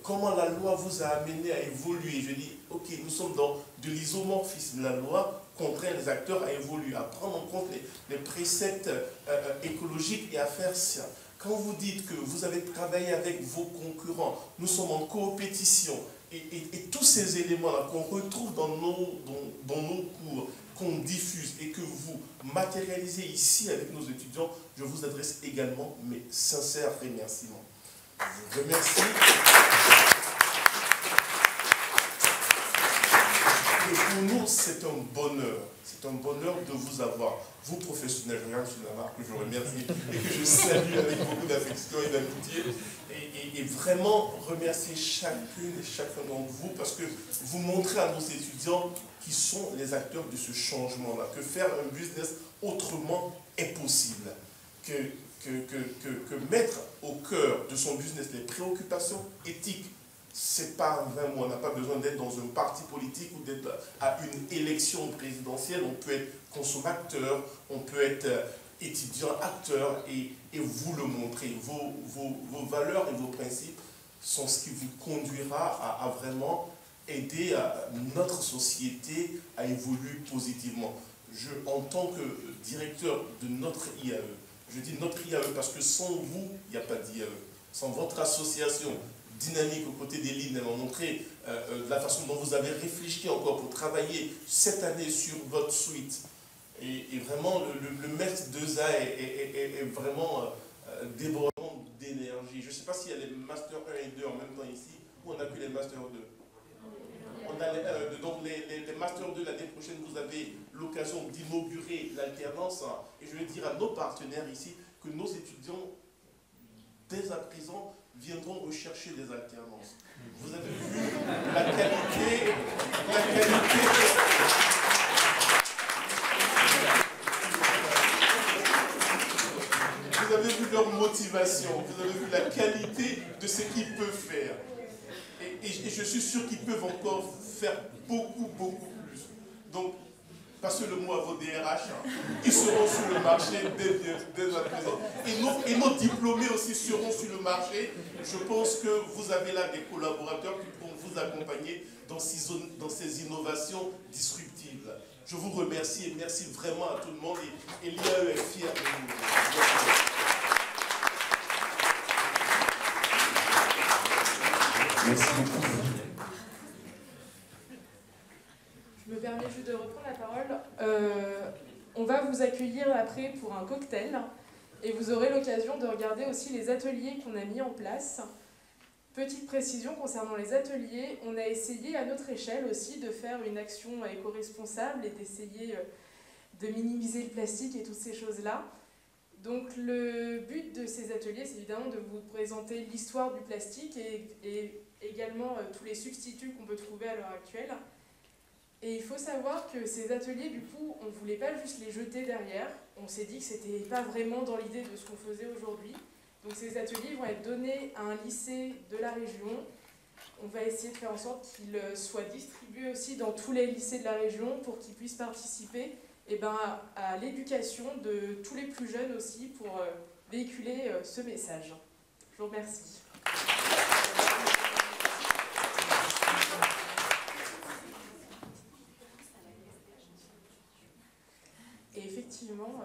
comment la loi vous a amené à évoluer, je dis, ok, nous sommes dans de l'isomorphisme, la loi contraint les acteurs à évoluer, à prendre en compte les préceptes écologiques et à faire ça. Quand vous dites que vous avez travaillé avec vos concurrents, nous sommes en coopétition, Et tous ces éléments-là qu'on retrouve dans nos cours, qu'on diffuse et que vous matérialisez ici avec nos étudiants, je vous adresse également mes sincères remerciements. Je vous remercie. Et pour nous, c'est un bonheur. C'est un bonheur de vous avoir. Vous, professionnels, je regarde sur la marque que je remercie et que je salue avec beaucoup d'affection et d'amitié. Et vraiment remercier chacune et chacun d'entre vous parce que vous montrez à nos étudiants qui sont les acteurs de ce changement-là, que faire un business autrement est possible, que mettre au cœur de son business les préoccupations éthiques, c'est pas un vain mot. On n'a pas besoin d'être dans un parti politique ou d'être à une élection présidentielle. On peut être consommateur, on peut être étudiant, acteur, et vous le montrez. Vos valeurs et vos principes sont ce qui vous conduira à vraiment aider notre société à évoluer positivement. En tant que directeur de notre IAE, je dis notre IAE parce que sans vous, il n'y a pas d'IAE. Sans votre association dynamique aux côtés des lignes, elle m'a montré la façon dont vous avez réfléchi encore pour travailler cette année sur votre suite. Et vraiment, le maître 2A est vraiment débordant d'énergie. Je ne sais pas s'il y a les Master 1 et 2 en même temps ici, ou on n'a que les Master 2. On a donc les Master 2, l'année prochaine, vous avez l'occasion d'inaugurer l'alternance. Et je vais dire à nos partenaires ici que nos étudiants, dès à présent, viendront rechercher des alternances. Vous avez vu la qualité. Vous avez vu leur motivation, vous avez vu la qualité de ce qu'ils peuvent faire. Et je suis sûr qu'ils peuvent encore faire beaucoup, beaucoup plus. Donc, passez le mot à vos DRH, ils seront sur le marché dès à présent. Et nos diplômés aussi seront sur le marché. Je pense que vous avez là des collaborateurs qui pourront vous accompagner dans ces innovations disruptives. Je vous remercie et merci vraiment à tout le monde. Et l'IAE est fier de vous. Merci beaucoup. Je me permets juste de reprendre la parole. On va vous accueillir après pour un cocktail et vous aurez l'occasion de regarder aussi les ateliers qu'on a mis en place. Petite précision concernant les ateliers, on a essayé à notre échelle aussi de faire une action éco-responsable et d'essayer de minimiser le plastique et toutes ces choses-là. Donc le but de ces ateliers, c'est évidemment de vous présenter l'histoire du plastique et également tous les substituts qu'on peut trouver à l'heure actuelle. Et il faut savoir que ces ateliers, du coup, on ne voulait pas juste les jeter derrière. On s'est dit que ce n'était pas vraiment dans l'idée de ce qu'on faisait aujourd'hui. Donc ces ateliers vont être donnés à un lycée de la région. On va essayer de faire en sorte qu'ils soient distribués aussi dans tous les lycées de la région pour qu'ils puissent participer à l'éducation de tous les plus jeunes aussi pour véhiculer ce message. Je vous remercie. Et effectivement,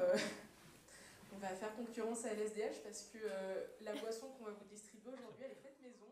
on va faire concurrence à LSDH parce que la boisson qu'on va vous distribuer aujourd'hui, elle est faite maison.